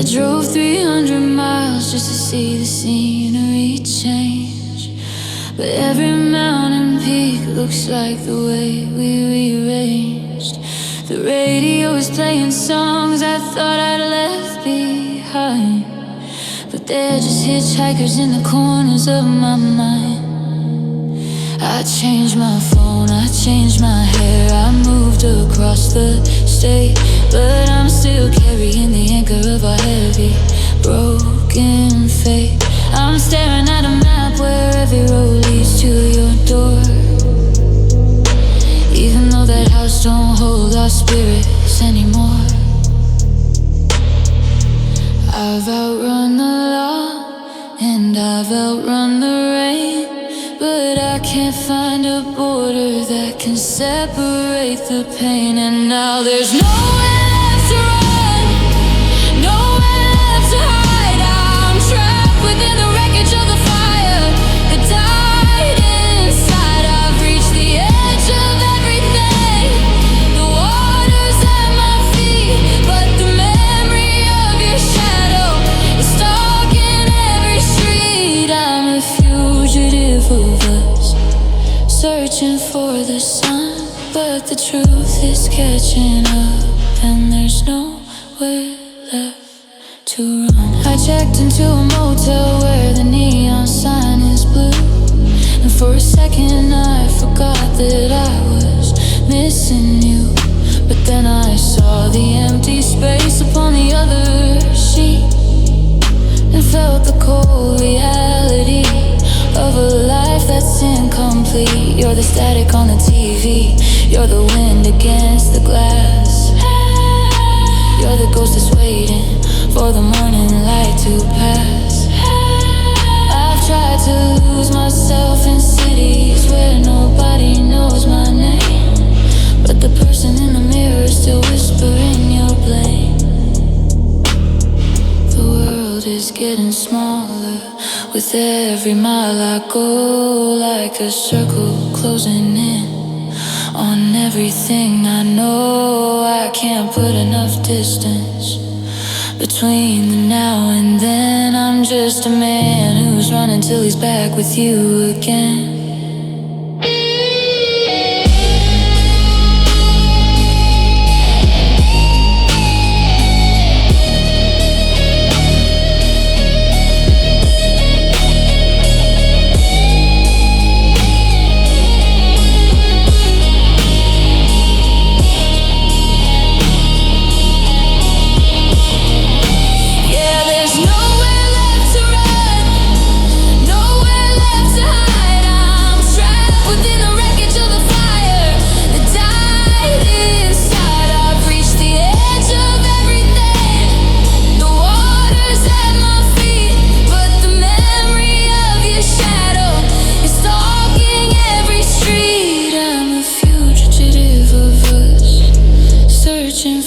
I drove 300 miles just to see the scenery change, but every mountain peak looks like the way we rearranged. The radio is playing songs I thought I'd left behind, but they're just hitchhikers in the corners of my mind. I changed my phone, I changed my hair, I moved across the state, but I'm still carrying the anchor of a heavy, broken fate. I'm staring at a map where every road leads to your door, even though that house don't hold our spirits anymore. I've outrun the law and I've outrun the rain, but I can't find a border that can separate the pain. And now there's nowhere left to run, nowhere left to hide. I'm trapped within the wreckage of the fire that died inside. I've reached the edge of everything, the water's at my feet, but the memory of your shadow is stuck in every street. I'm a fugitive of us, searching for the sun, but the truth is catching up, and there's nowhere left to run. I checked into a motel where the neon sign is blue, and for a second I forgot that I was missing you. But then I saw the empty space upon the other sheet, and felt the cold reality of a life that's incomplete. You're the static on the TV, you're the wind against the glass, you're the ghost that's waiting for the morning light to pass. I've tried to lose myself in cities where nobody knows my name, but the person in the mirror is still whispering your blame. The world is getting smaller with every mile I go, like a circle closing in on everything I know. I can't put enough distance between the now and then. I'm just a man who's running till he's back with you again.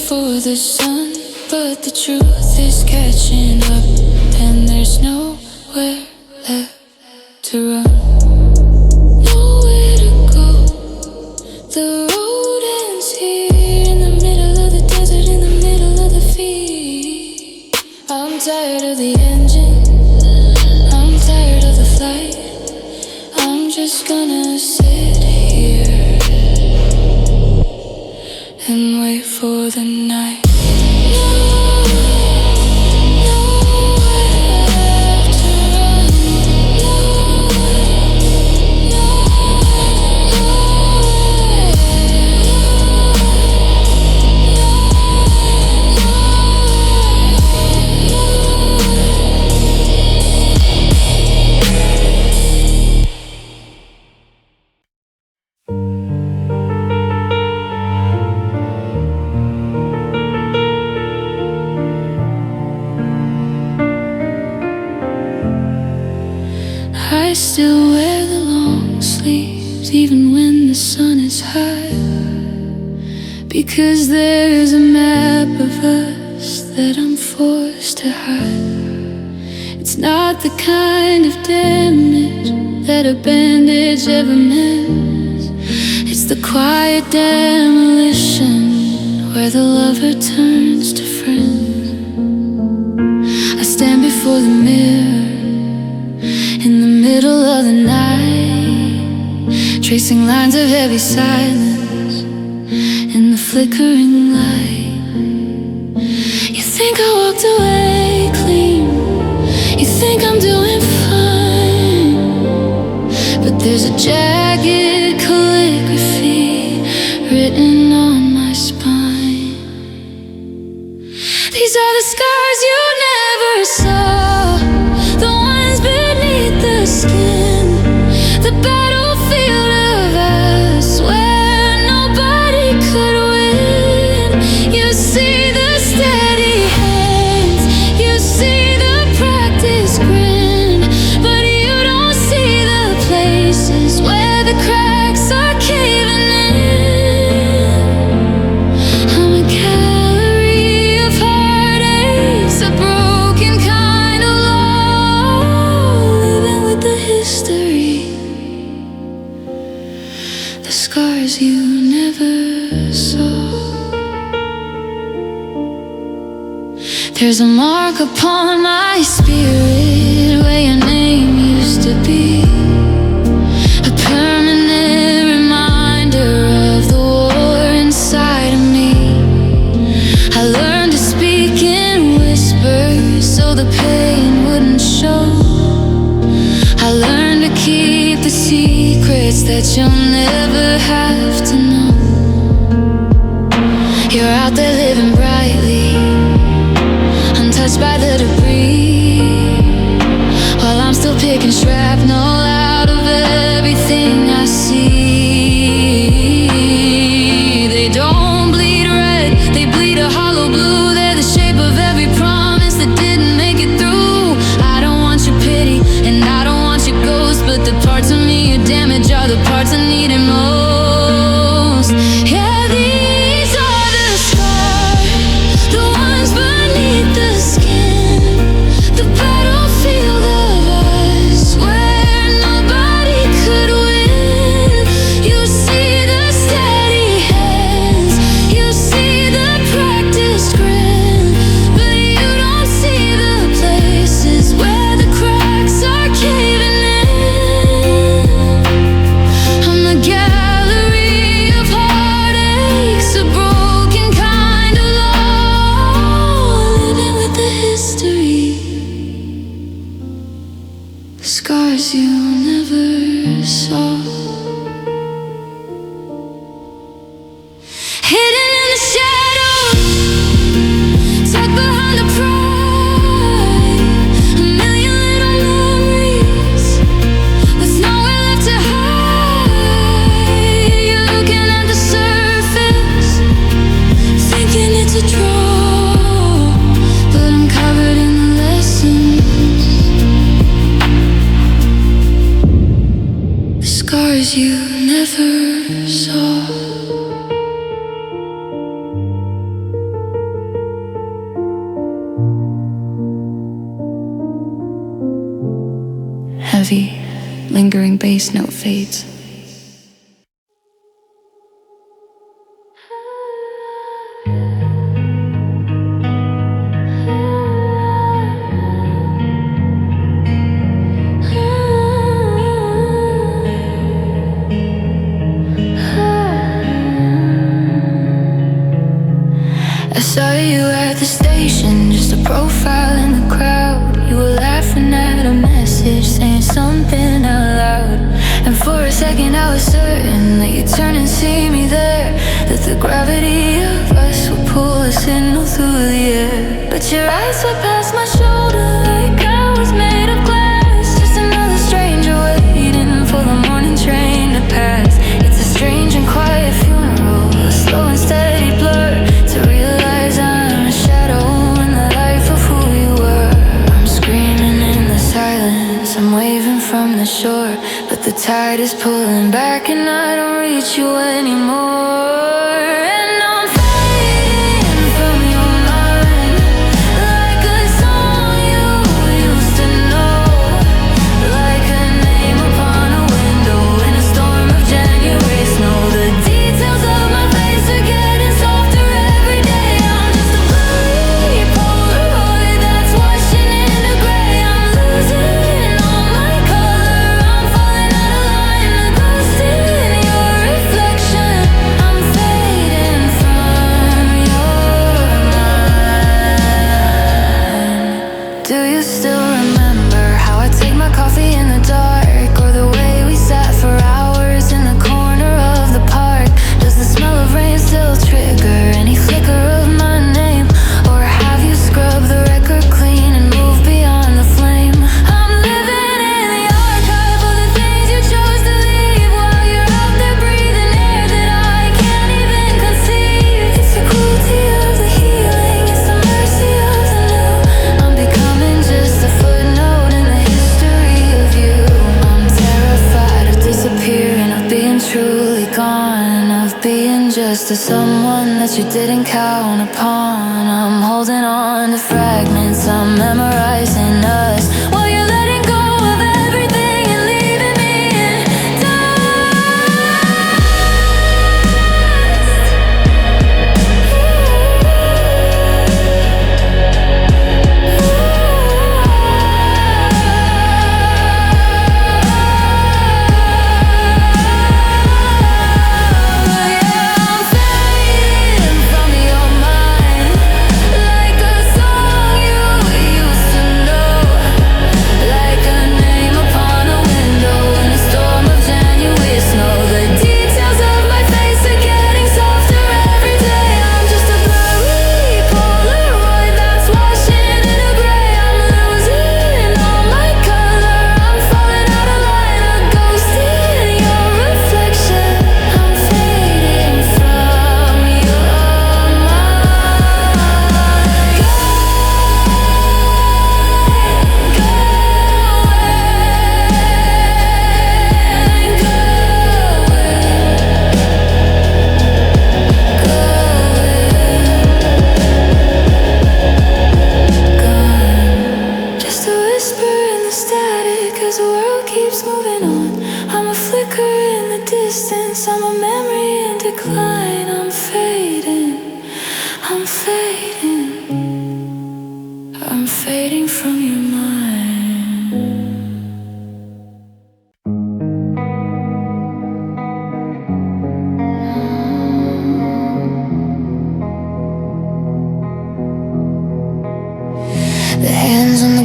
For the sun, but the truth is catching up, and there's nowhere left to run, nowhere to go. The road ends here in the middle of the desert, in the middle of the field. I'm tired of the engine, I'm tired of the flight. I'm just gonna sit here and wait for the night. I still wear the long sleeves even when the sun is high, because there's a map of us that I'm forced to hide. It's not the kind of damage that a bandage ever mends. It's the quiet demolition where the lover turns to friend. tracing lines of heavy silence in the flickering light. You think I walked away clean, you think I'm doing fine, but there's a jagged calligraphy written on my spine. These are the scars you never saw, the ones beneath the skin, the battlefield of us where nobody could win. You see the steady hands, you see the practice grin, but you don't see the places where the cracks are caving in. I'm a gallery of heartaches, a broken kind of law, living with the history, the scars you never saw. There's a mark upon my spirit where your name used to be, a permanent reminder of the war inside of me. I learned to speak in whispers so the pain wouldn't show. I learned to keep the secrets that you'll never have to know. You're out there living brightly, untouched by the debris, while I'm still picking shrapnel out of everything I see. They don't bleed red, they bleed a hollow blue. They're the shape of every promise that didn't make it through. I don't want your pity, and I don't want your ghost, but the parts of me you damage are the parts I need it most. Yeah, these are the scars, the ones beneath the skin, the battlefield of us where nobody could win. You see the steady hands, you see the practiced grin, but you don't see the places where the cracks are caving in. I'm a gallery of heartaches, a broken kind of law, living with the history, the scars you never saw. Hidden in the shadows, tucked behind the pride, a million little memories with nowhere left to hide. You're looking at the surface, thinking it's a draw, but I'm covered in the lessons, the scars you never saw. Heavy, lingering bass note fades. I saw you at the station, just a profile in the crowd. You were laughing at a message, saying something out loud. And for a second I was certain that you'd turn and see me there, that the gravity of us would pull a signal through the air. But your eyes swept past my shoulder like I was made of glass, just another stranger waiting for the morning train to pass. It's a strange and quiet funeral, a slow and steady blur, to realize I'm a shadow in the life of who you were. I'm screaming in the silence, I'm waving from the shore, but the tide is pulling back and I don't reach you anymore. And I'm fading from your mind, like a song you used to know, like a name upon a window in a storm of January snow. The details of my face are getting softer every day. I'm just a blurry Polaroid that's washing into gray. I'm losing all my color, I'm falling out of line. The ghost is trust is someone that you didn't count upon. I'm holding on to fragments, I'm memorizing us while you're letting go of everything and leaving me in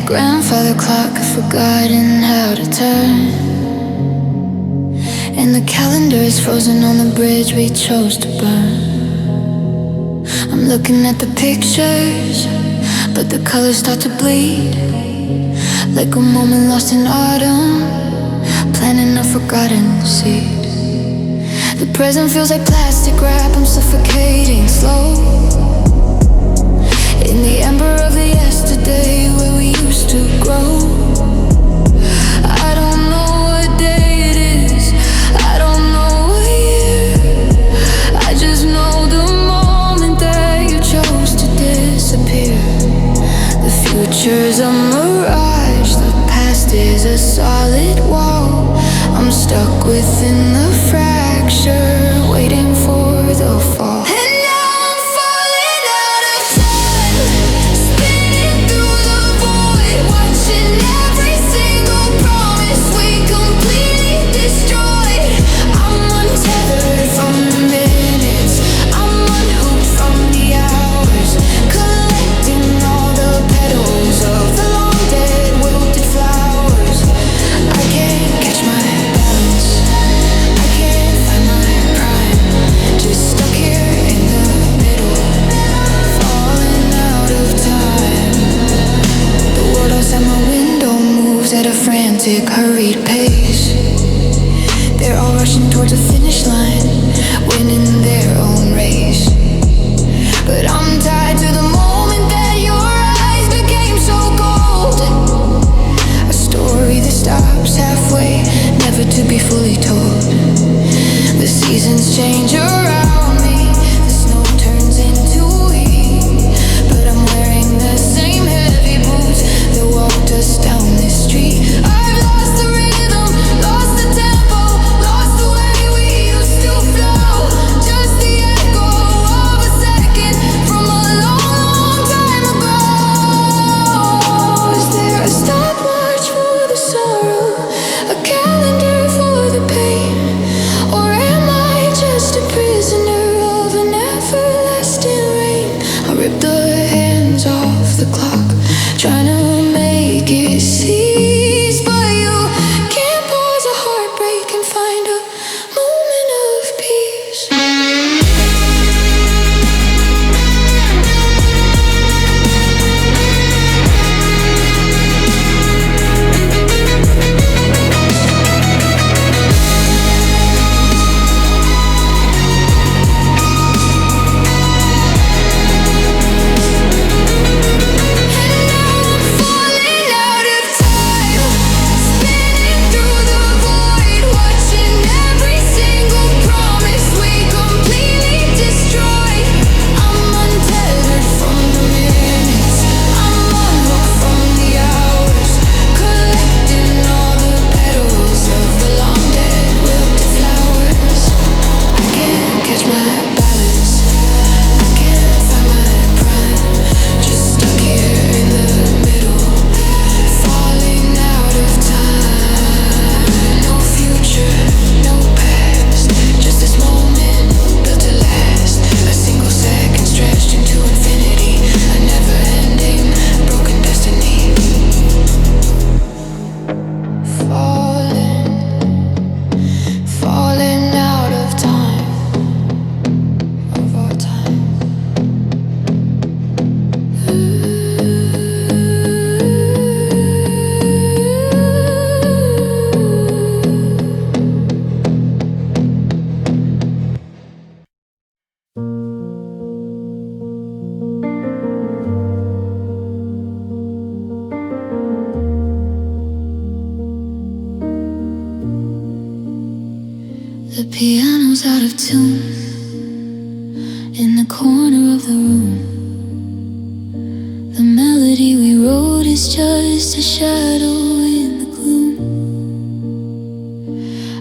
grandfather clock, I've forgotten how to turn. And the calendar is frozen on the bridge we chose to burn. I'm looking at the pictures, but the colors start to bleed, like a moment lost in autumn, planting a forgotten seed. The present feels like plastic wrap, I'm suffocating slow in the ember of the yesterday where we used to grow. I don't know what day it is, I don't know what year, I just know the moment that you chose to disappear. The future's a mirage, the past is a solid wall. I'm stuck within the fracture, waiting for the fall. At a frantic, hurried pace, they're all rushing towards a finish line, winning their own race. But I'm tied to the moment that your eyes became so cold. A story that stops halfway, never to be fully told. The seasons change around me, the snow turns into heat, but I'm wearing the same heavy boots that walked us down this street. I've lost the rhythm, lost the tempo, lost the way we used to flow. Just the echo of a second from a long, long time ago. Is there a stopwatch for the sorrow The piano's out of tune in the corner of the room. The melody we wrote is just a shadow in the gloom.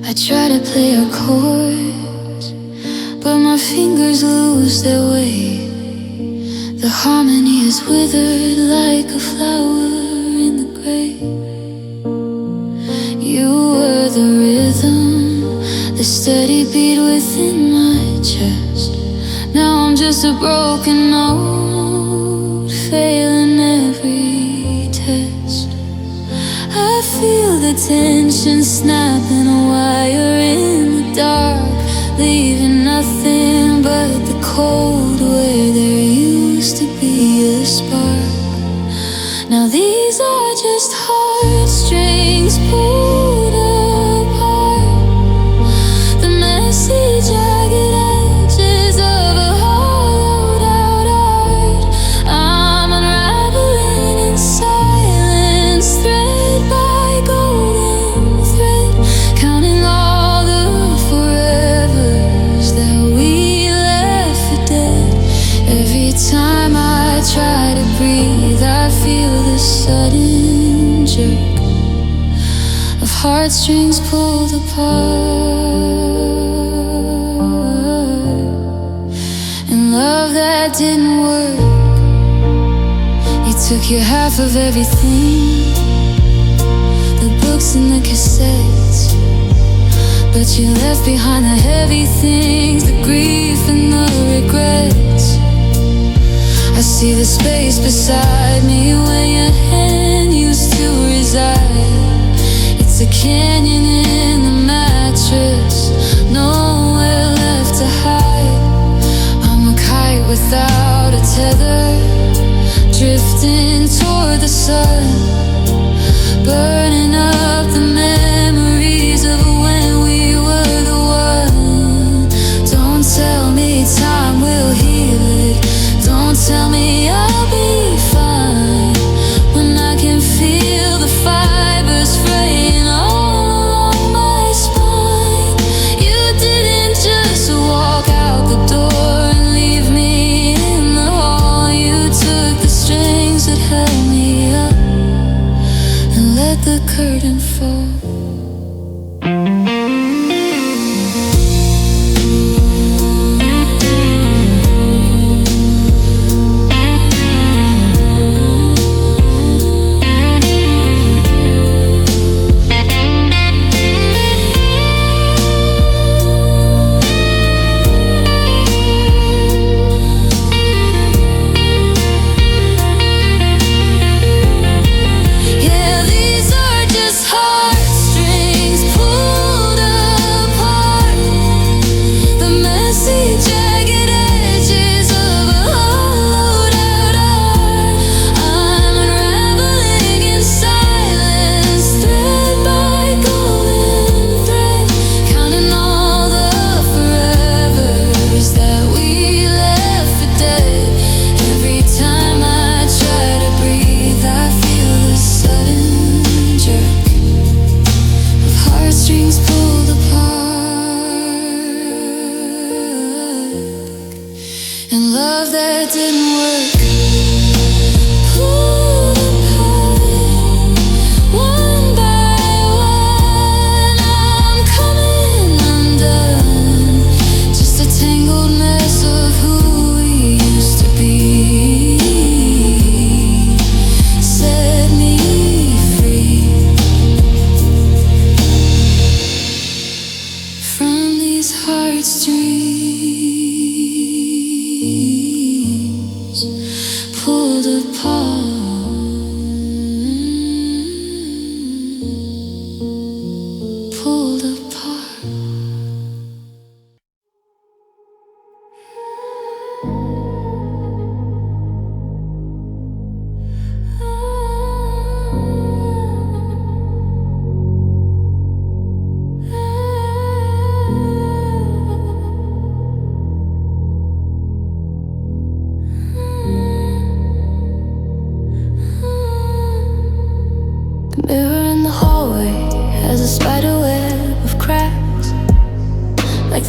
I try to play our chords, but my fingers lose their way. The harmony is withered like a flower in the grave. You were the rhythm, the steady beat within my chest. Now I'm just a broken note, failing every test. I feel the tension snapping a wire in the dark, leaving nothing but the cold where there used to be a spark. Now these are just heartstrings pulled apart, the messy jagged edges of a hollowed out art. I'm unraveling in silence, thread by golden thread, counting all the forevers that we left for dead. Every time I try to breathe, I feel the sudden jerk of heartstrings pulled apart. And love that didn't work, you took your half of everything, the books and the cassettes, but you left behind the heavy things, the grief and the regrets. I see the space beside me where your hand used to reside. It's a canyon in the mattress, nowhere left to hide. I'm a kite without a tether, drifting toward the sun, burning up the memories of when we were the one. Don't tell me time will heal it, don't tell me I'll be fine when I can feel the fibers fraying all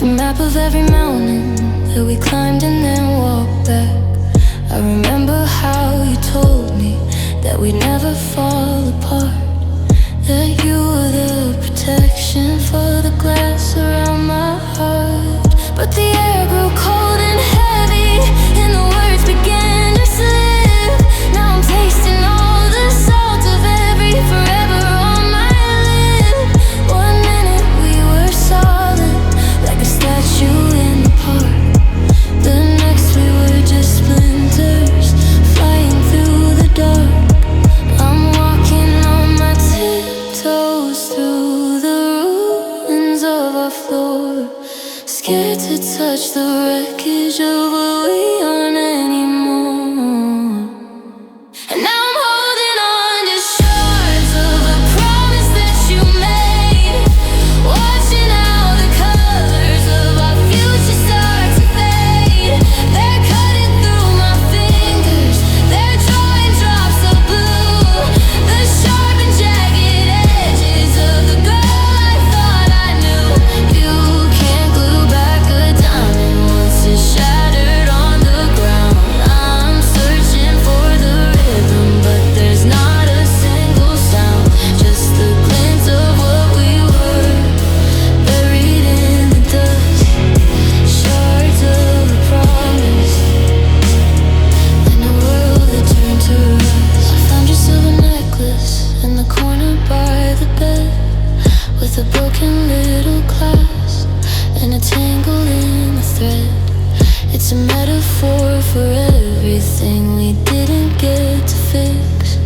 the map of every mountain that we climbed and then walked back. I remember how you told me that we'd never fall apart, that you were the protection for the glass around my heart. But the air grew cold and heavy and the words began to slip. Now I'm tasting all the salt of every forever on my lip. 1 minute we were solid, like a statue in the park. The next we were just splinters, flying through the dark. I'm walking on my tiptoes through the ruins of our floor, scared to touch the wreckage of what we aren't anymore. And now I'm holding on to shards of a promise that you made, watching how the colors of our future start to fade. They're cutting through my fingers, they're drawing drops of blue, the sharp and jagged edges of the girl I thought I knew. You can't glue back a diamond once it's shattered on the ground. I'm searching for the rhythm, but there's not a single sound, just the glint of what we were, buried in the dust. Shards of a promise in a world that turned to rust. I found your silver necklace in the corner by the bed, with a broken little clasp and a tangle in the thread. It's a metaphor for everything we didn't get to fix,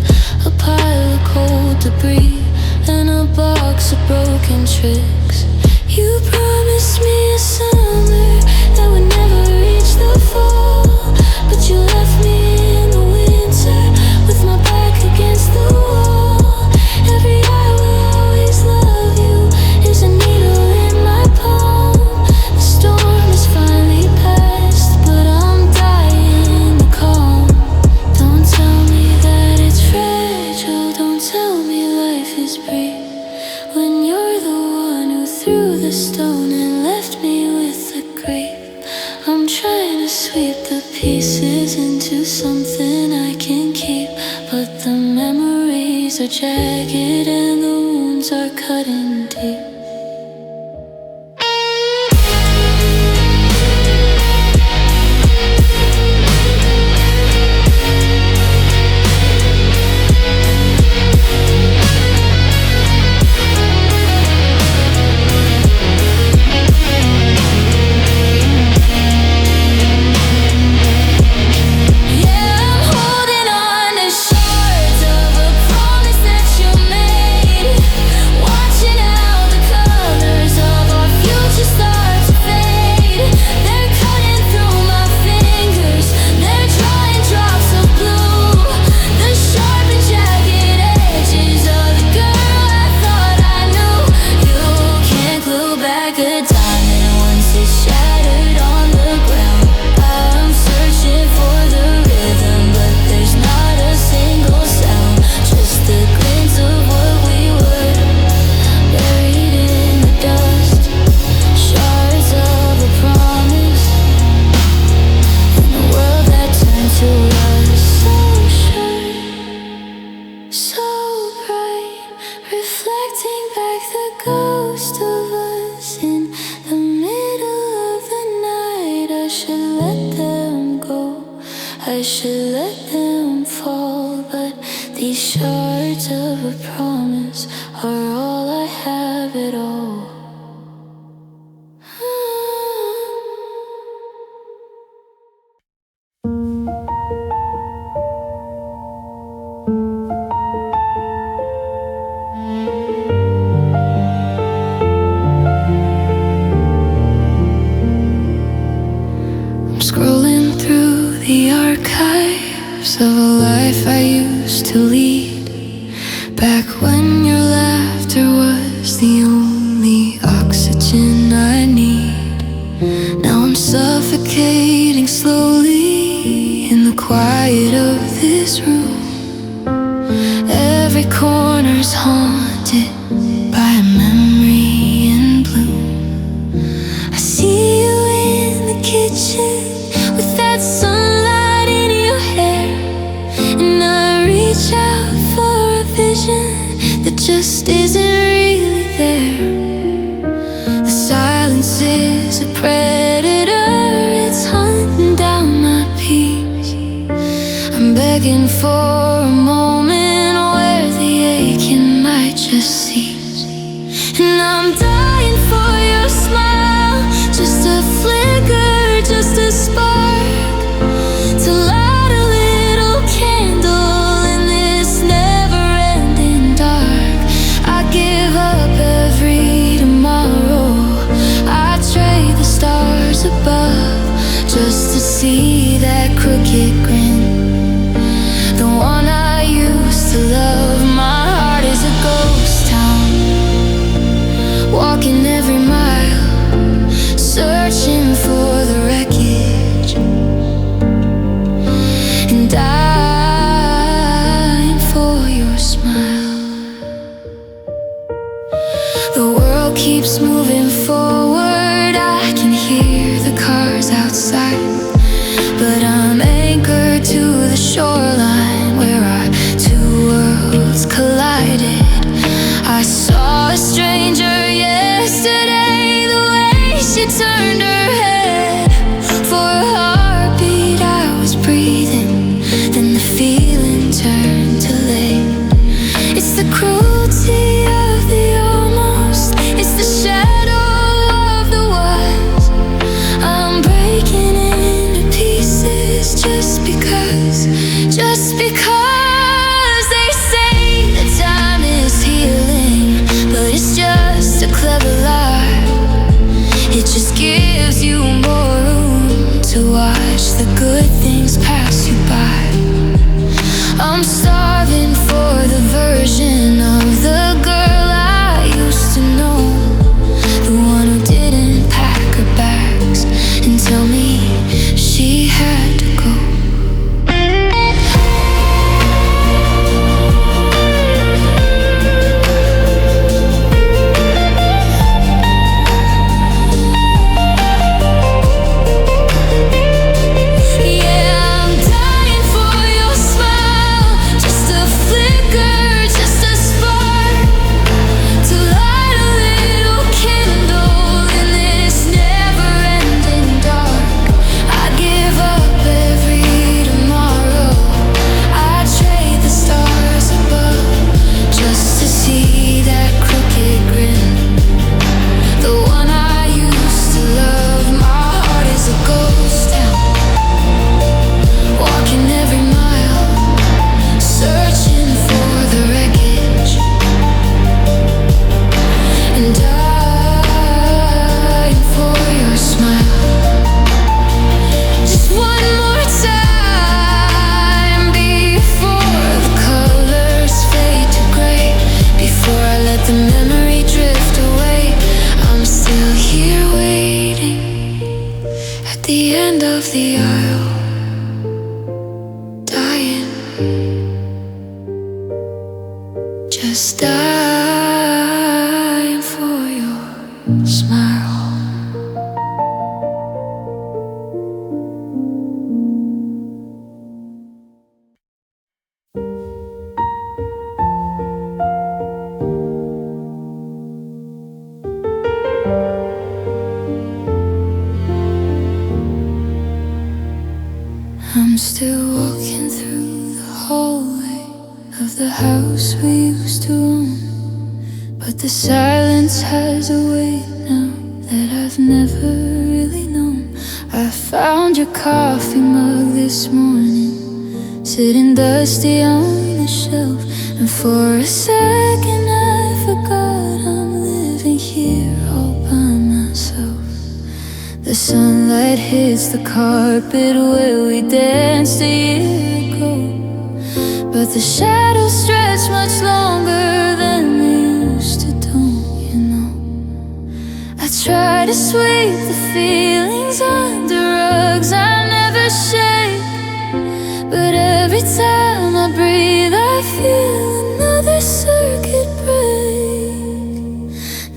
a pile of cold debris and a box of broken tricks. You promised me a summer that would never reach the fall, but you left me in the winter with my back against the wall. Every I will always love you is a needle in my palm. The storm is finally past, but I'm dying to calm. Don't tell me that it's fragile, don't tell me life is brief, when you're the one who threw the stone and left me with the grief. I'm trying to sweep the pieces into something I can keep, but the memories are jagged and the wounds are cutting deep. Yeah, I'm holding on to shards of a promise that you made, watching how the colors of our future start to fade. They're cutting through my fingers, they're drawing drops of blue, the sharp and jagged edges of the girl I thought I knew. You can't glue back a diamond once it's shattered on the ground. I'm searching for the rhythm, but there's not a single sound, just the glint of what we were, buried in the dust. Shards of a promise in a world that turned to rust. So sharp, so bright, reflecting back the ghost of us in the middle of the night. I should let them go, I should let them fall, but these shards of a promise are all I have at all. I'm scrolling through the archives of a life I used to lead, back when your laughter was the only oxygen I need. Now I'm suffocating slowly in the quiet of this room. Every corner's haunted by a memory in bloom. I see there. The silence is a predator, it's hunting down my peace. I'm begging for a moment where the aching might just cease. And I'm dying for your smile, just a flicker, just a spark, to light a little candle in this never-ending dark. I give up every tomorrow, I trade the stars above just to see that crooked grin, the one I used to love. My heart is a ghost town, walking every mile, searching for the wreckage, and dying for your smile. The world keeps moving forward, I can hear the cars outside, but I'm anchored to the shoreline where our two worlds collided. I saw a stranger yesterday, the way she turned her head. For a heartbeat I was breathing, then the feeling turned to lead. It's the cruelty of the almost, it's the shadow of the was. I'm breaking into pieces just because they say that time is healing, but it's just a clever lie. It just gives you more room to watch the good things pass you by. I'm starving for the version of the girl I used to know, the one who didn't pack her bags and tell me she had to go. Just dying for your smile. I'm still walking through the hallway of the house we used to own, but the silence has a weight now that I've never really known. I found your coffee mug this morning, sitting dusty on the shelf, and for a second I forgot I'm living here all by myself. The sunlight hits the carpet where we danced a year ago, but the shadows stretch much longer than they used to, don't you know? I try to sweep the feelings under rugs I never shake, but every time I breathe I feel another circuit break.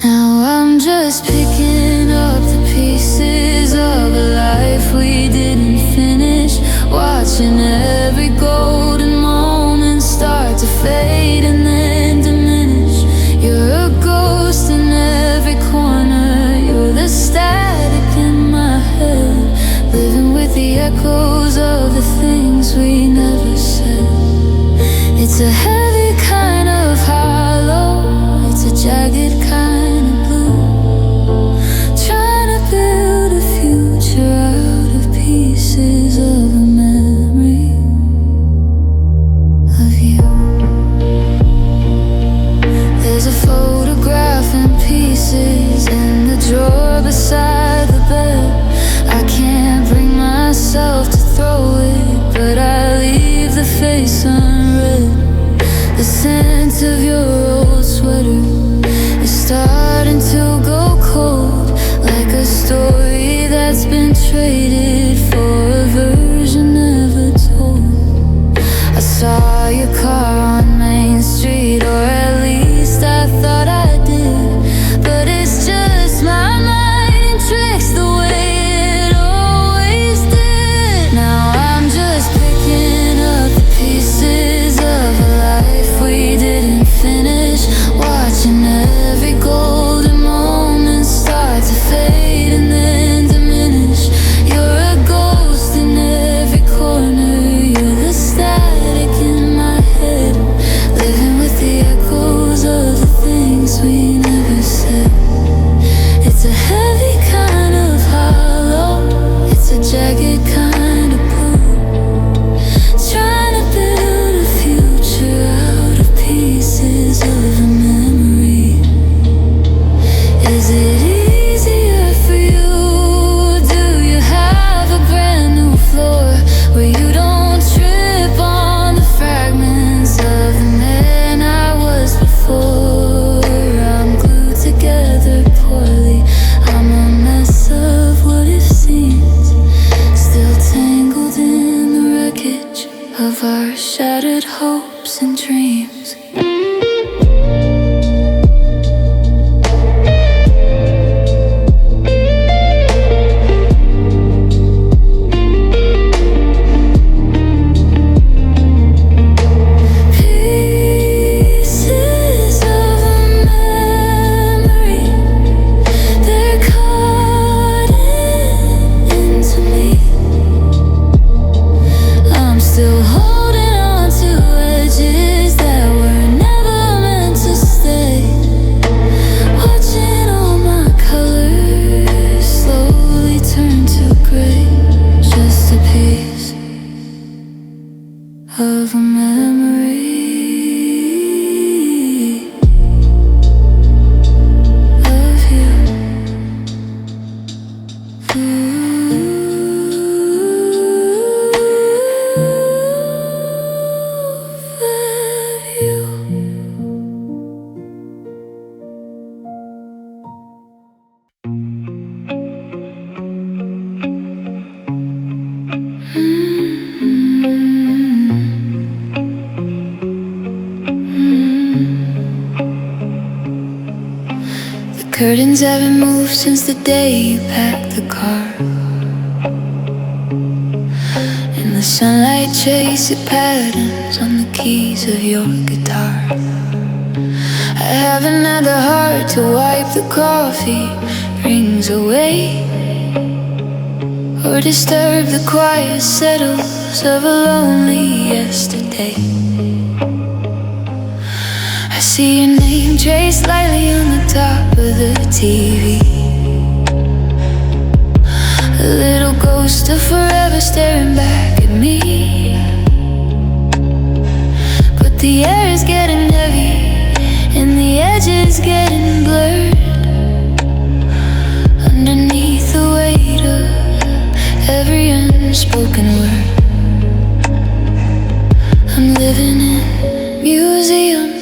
Now I'm just picking up the pieces of a life we didn't finish, watching every golden moment start to fade and then diminish. You're a ghost in echoes of the things we never said. It's a heavy kind of hollow, it's a jagged kind of blue. Trying to build a future out of pieces of a memory of you. There's a photograph in pieces in the drawer beside the bed. I can't bring myself to throw it, but I leave the face unread. The scent of your old sweater is starting to go cold, like a story that's been traded for a version never told. I saw your car on Main Street, or at least I thought I did, but it's just my mind tricks the way it always did. Now I'm just picking up the pieces of a life we didn't finish, watching every golden moment start to fade and then diminish. You're a ghost in every corner, you're the static in my head, living with the echoes of the things we never said. It's a heavy kind of hollow, it's a jagged kind of blue. Trying to build a future out of pieces of a memory. Is it easier for you? Do you have a brand new floor where you don't trip on the fragments of the man I was before? I'm glued together poorly, I'm a mess of what if scenes, still tangled in the wreckage of our shattered hopes and dreams. Pieces of a memory, they're caught into me. I'm still holding on to edges that were never meant to stay, watching all my colors slowly turn to gray. Just a piece of a memory of you. Of you. The curtains haven't moved since the day you packed the car. In the sunlight, chasing patterns on the keys of your guitar. I haven't had the heart to wipe the coffee rings away, or disturb the quiet settles of a lonely yesterday. I see your name traced lightly on the top of the TV, a little ghost of forever staring back at me. But the air is getting heavy and the edges getting blurred underneath the weight of every unspoken word. I'm living in a museum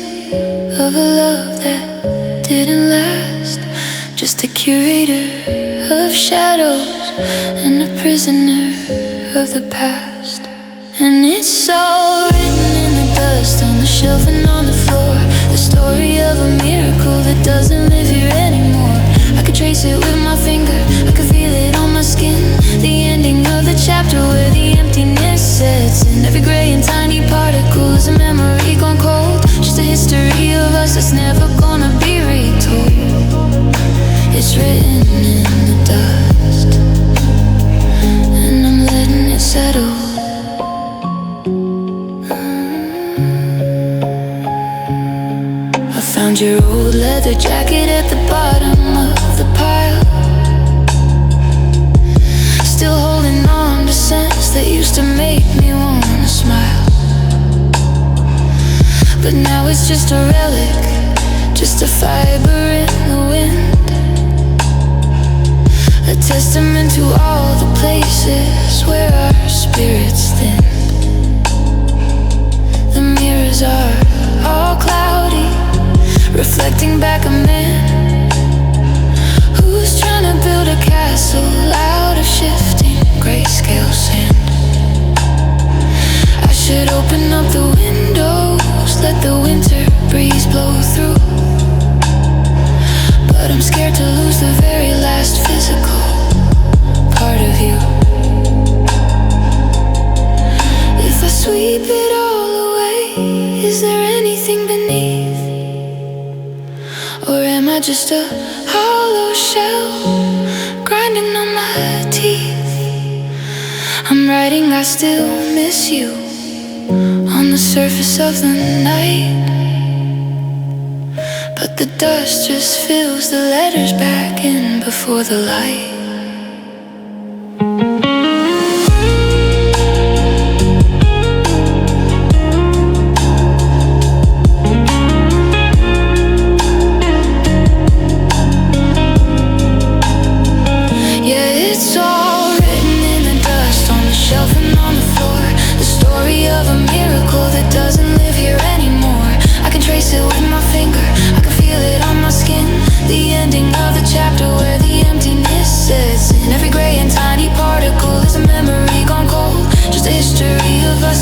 of a love that didn't last, just a curator of shadows and a prisoner of the past. And it's all written in the dust, on the shelf and on the floor, the story of a miracle that doesn't live here anymore. I could trace it with my finger, I could feel it on my skin, the ending of the chapter where the emptiness sets in. Every gray and tiny particle is a memory gone cold, just a history of us that's never gonna be retold. It's written in the dust, and I'm letting it it's just a relic, just a fiber in the wind, a testament to all the places where our spirits thinned. The mirrors are all cloudy, reflecting back a man who's trying to build a castle out of shifting grayscale sand. I should open up the windows, let the winter breeze blow through, but I'm scared to lose the very last physical part of you. If I sweep it all away, is there anything beneath? Or am I just a hollow shell, grinding on my teeth? I'm writing I still miss you on the surface of the night, but the dust just fills the letters back in before the light.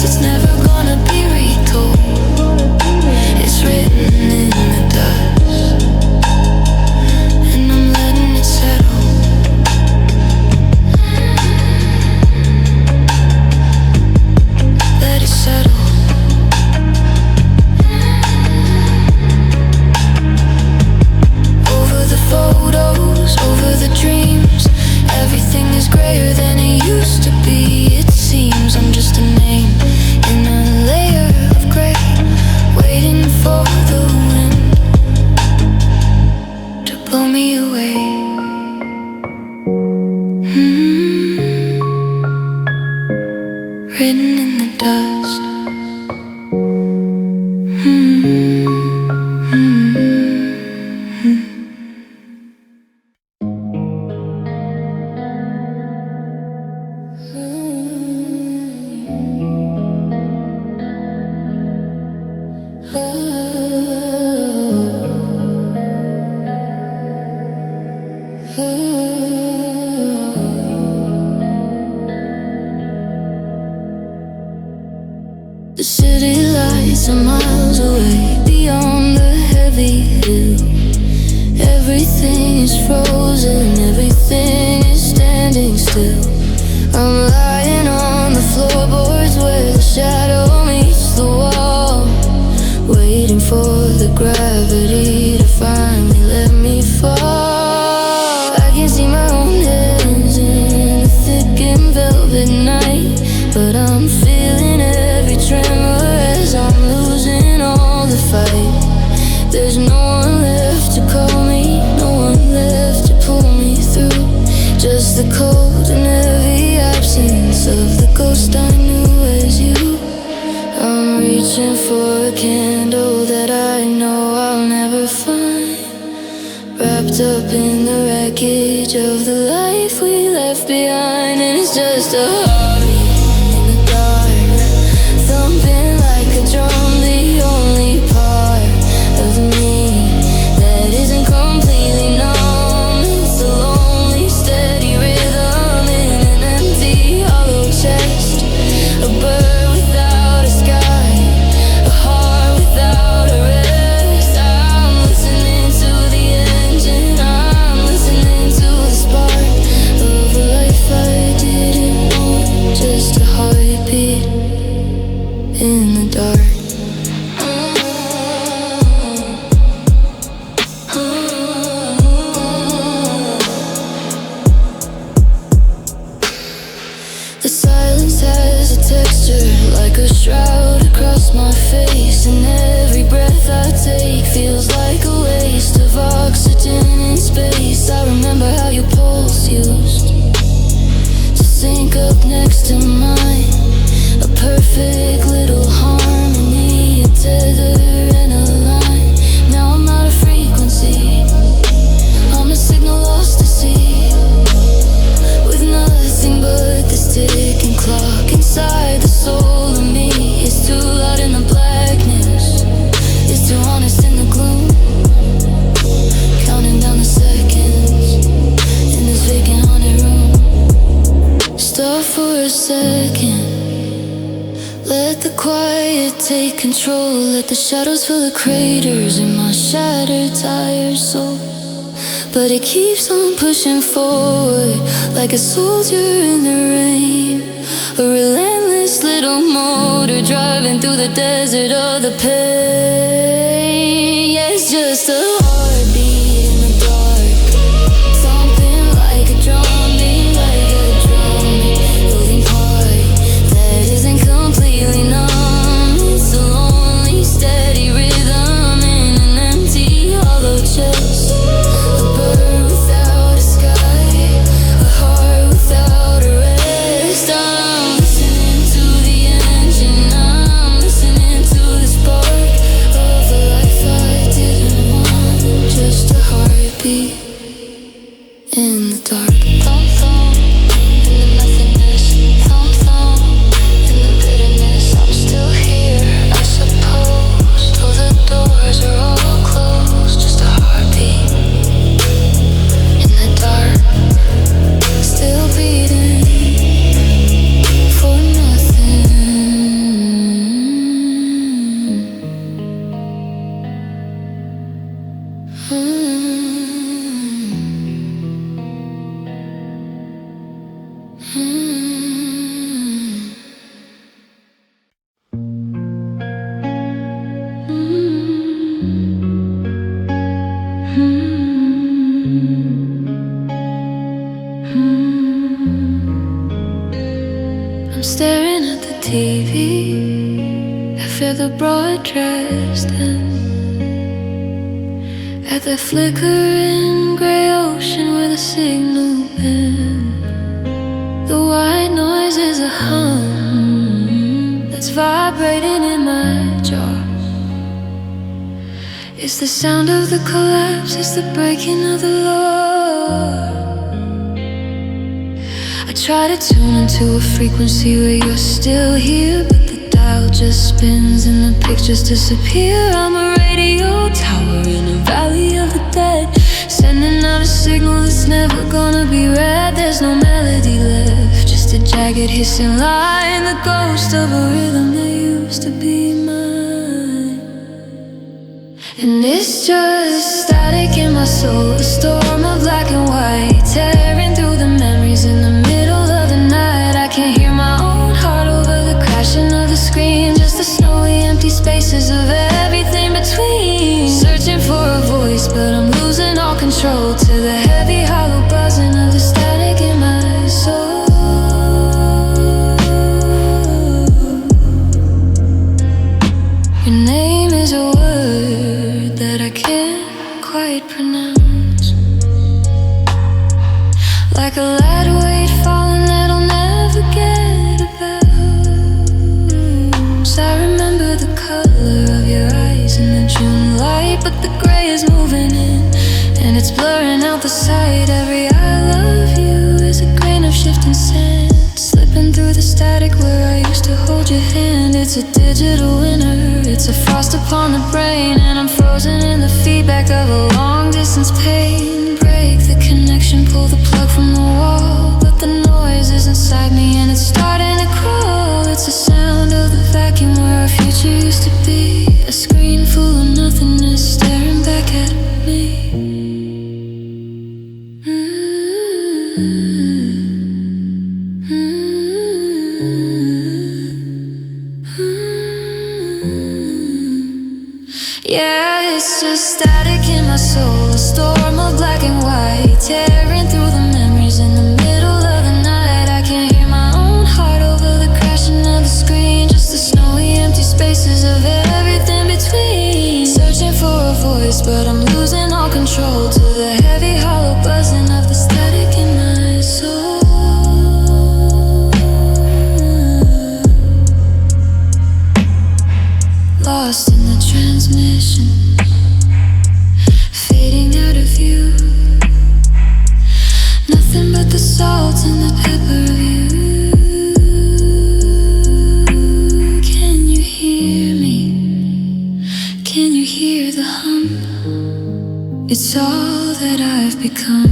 It's never gonna be retold. It's written in the dust, and I'm letting it settle. Let it settle. Over the photos, over the dreams, everything is grayer than it used to be. It seems I'm just a name in a layer of gray, waiting for the wind to blow me away. Written in the dust. The city lights are miles away, beyond the heavy hill. Everything is frozen, everything is standing still. I'm lying on the floorboards where the shadow meets the wall, waiting for the gravity to finally let me fall. I can see my own hands in the thick and velvet night, but I'm feeling every tremor as I'm losing all the fight. There's no one left to call me, no one left to pull me through, just the cold and heavy absence of the ghost I knew as you. I'm reaching for a candle that I know I'll never find, wrapped up in the wreckage of the life we left behind. And it's just a heartbeat in the dark, thumping like a drum, the only part of me that isn't completely numb. It's a lonely, steady rhythm in an empty, hollow chest, a bird without a sky, a heart without a rest. I'm listening to the engine, I'm listening to the spark of a life I didn't want, just a heartbeat in the dark. The silence has a texture like a shroud across my face, and every breath I take feels like a waste of oxygen in space. I remember how your pulse used to sync up next to mine, a perfect little harmony, a tether and a second. Let the quiet take control. Let the shadows fill the craters in my shattered, tired soul. But it keeps on pushing forward, like a soldier in the rain. A relentless little motor driving through the desert of the pain. Yeah, it's just a heartbeat in the dark, thumping like a drum, beat like a drum, moving part that isn't completely numb. It's a lonely, steady rhythm in an empty, hollow chest. A bird without a sky, a heart without a rest. I'm listening to the engine, I'm listening to the spark of a life I didn't want. Just a heartbeat in the dark. Thump thump in the nothingness, thump thump in the bitterness. I'm still here, I suppose, though the doors are all closed. Just a heartbeat in the dark, still beating for nothing. I'm staring at the TV. I feel the broadcast and at the flickering gray ocean where the signal bends. The white noise is a hum that's vibrating in my jaw. It's the sound of the collapse, it's the breaking of the law. I try to tune into a frequency where you're still here, but the dial just spins and the pictures disappear. I'm a radio tower in a valley of the dead, sending out a signal that's never gonna be read. There's no melody left, just a jagged hissing line, the ghost of a rhythm that used to be mine. And it's just static in my soul, a storm of black and white, tearing through the memories in the middle of the night. I can't hear my own heart over the crashing of the screen, just the snowy empty spaces of everything between. Searching for a voice, but I'm losing all control to the heavy hollow buzzing of the static in my soul. Your name is a word that I can't quite pronounce, like a light weight falling that I'll never get about. I remember the color of your eyes in the June light, but the gray is moving in and it's blurring out the sight. Every I love you is a grain of shifting sand, slipping through the static where I used to hold your hand. It's a digital winter, it's a frost upon the brain, and I'm frozen in the feedback of a long distance pain. Break the connection, pull the plug from the wall, but the noise is inside me and it's starting to crawl. It's the sound of the vacuum where our future used to be, a screen full of nothingness staring back at me. Yeah, it's just static in my soul, a storm of black and white, tearing through the memories in the middle of the night. I can't hear my own heart over the crashing of the screen, just the snowy empty spaces of everything between. Searching for a voice, but I'm losing all control to the heavy hollow buzzing of the static in my soul. Lost in the transmission, fading out of view. Nothing but the salt and the pepper of you. Can you hear me? Can you hear the hum? It's all that I've become.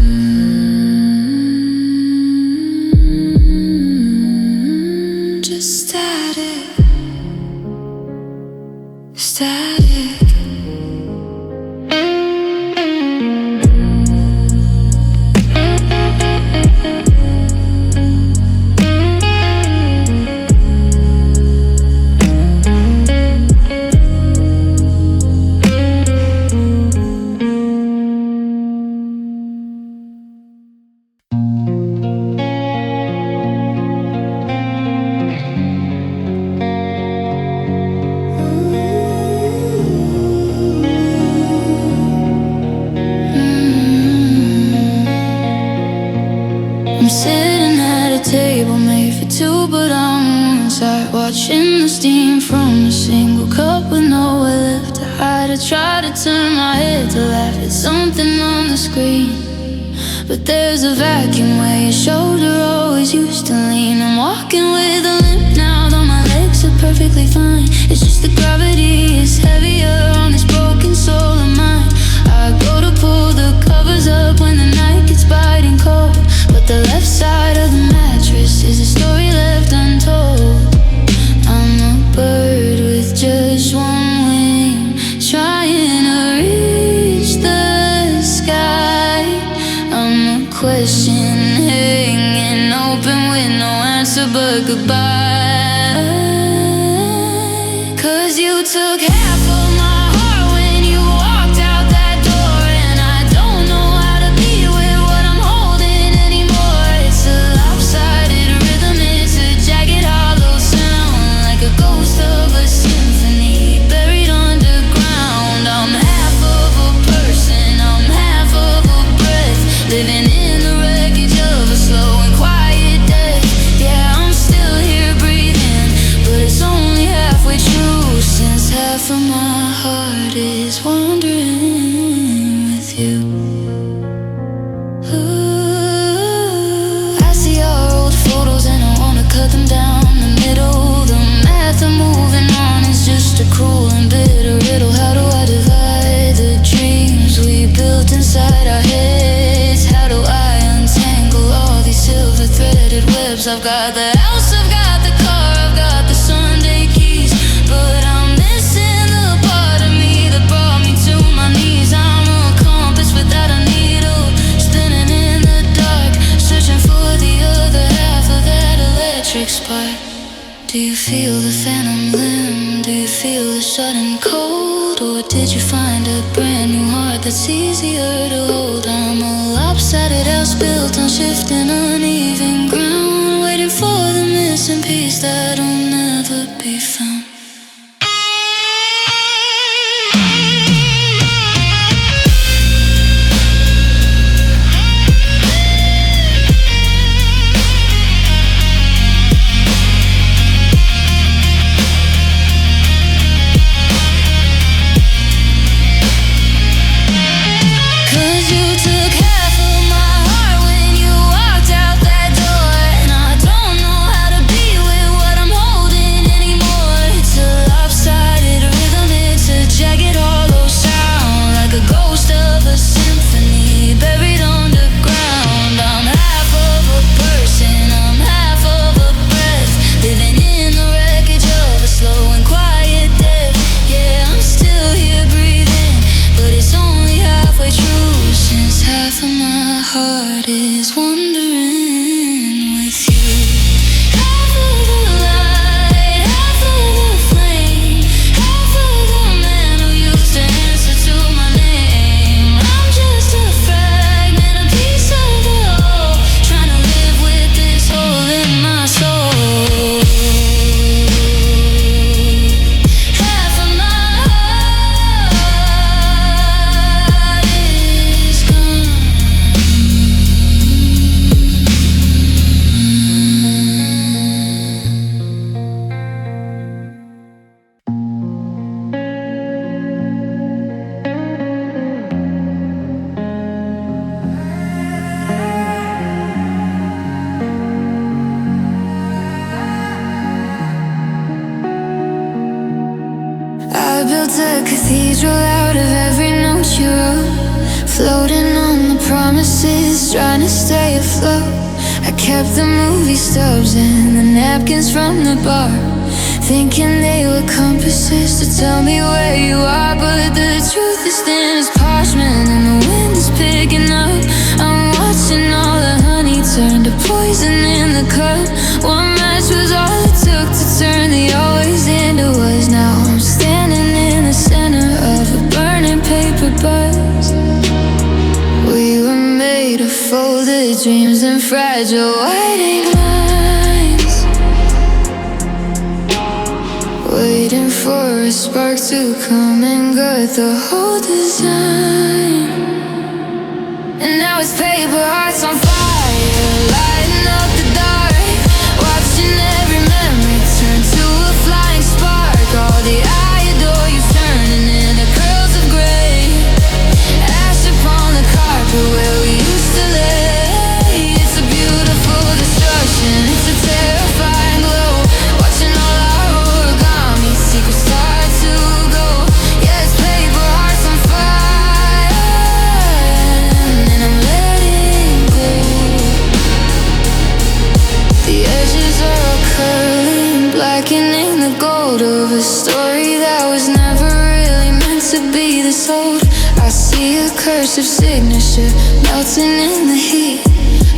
sitting at a table made for two, but I'm inside watching the steam from a single cup with nowhere left to hide. I try to turn my head to laugh at something on the screen, but there's a vacuum where your shoulder always used to lean. I'm walking with a limp now, though my legs are perfectly fine. It's just the gravity is heavier on this broken soul of mine. I go to pull the covers up when the night gets biting cold, but the left side of the mattress is a story left untold. I'm a bird with just one wing, trying to reach the sky. I'm a question hanging open with no answer but goodbye. 'Cause you took half of my heart when you walked out that door, and I don't know how to be with what I'm holding anymore. It's a lopsided rhythm, it's a jagged hollow sound, like a ghost of a symphony buried underground. I'm half of a person, I'm half of a breath, living in the wreckage of a slow and quiet death. Yeah, I'm still here breathing, but it's only halfway true, since half of my heart is wandering with you. Ooh, I see our old photos and I wanna cut them down the middle. The math of moving on is just a cruel and bitter riddle. How do I divide the dreams we built inside our heads? How do I untangle all these silver threaded webs? I've got the house, I've got the car, I've got the Sunday keys, but I'm missing the part of me that brought me to my knees. I'm a compass without a needle, spinning in the dark, searching for the other half of that electric spark. Do you feel the phantom limb? Do you feel the sudden cold? Or did you find a brand new heart that's easier to hold? I'm a lopsided house built on shifting uneven ground, waiting for the missing piece that'll never be found. Heart is wandering with you. Half of the light, half of the flame, half of the man who used to answer to my name. I'm just a fragment, a piece of the whole, trying to live with this hole in my soul. Half of my heart is gone. I built a cathedral out of every note you wrote, floating on the promises, trying to stay afloat. I kept the movie stubs and the napkins from the bar, thinking they were compasses to tell me where you are. But the truth is thin as parchment and the wind is picking up. I'm watching all the honey turn to poison in the cup. One match was all it took to turn the always into was. Now I'm standing in the center of a burning paper bus. We were made of folded dreams and fragile white ink lines, waiting for a spark to come and gut the whole design. And now it's paper hearts on fire, light cursive signature melting in the heat.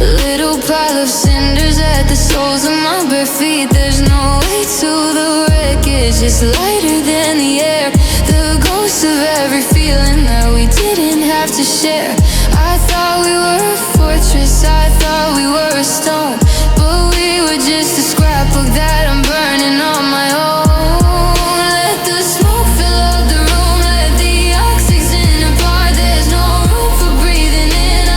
A little pile of cinders at the soles of my bare feet. There's no way to the wreckage, it's lighter than the air. The ghost of every feeling that we didn't have to share. I thought we were a fortress, I thought we were a stone, but we were just a scrapbook that I'm burning on my own. Let the smoke fill up the room, let the oxygen apart. There's no room for breathing in a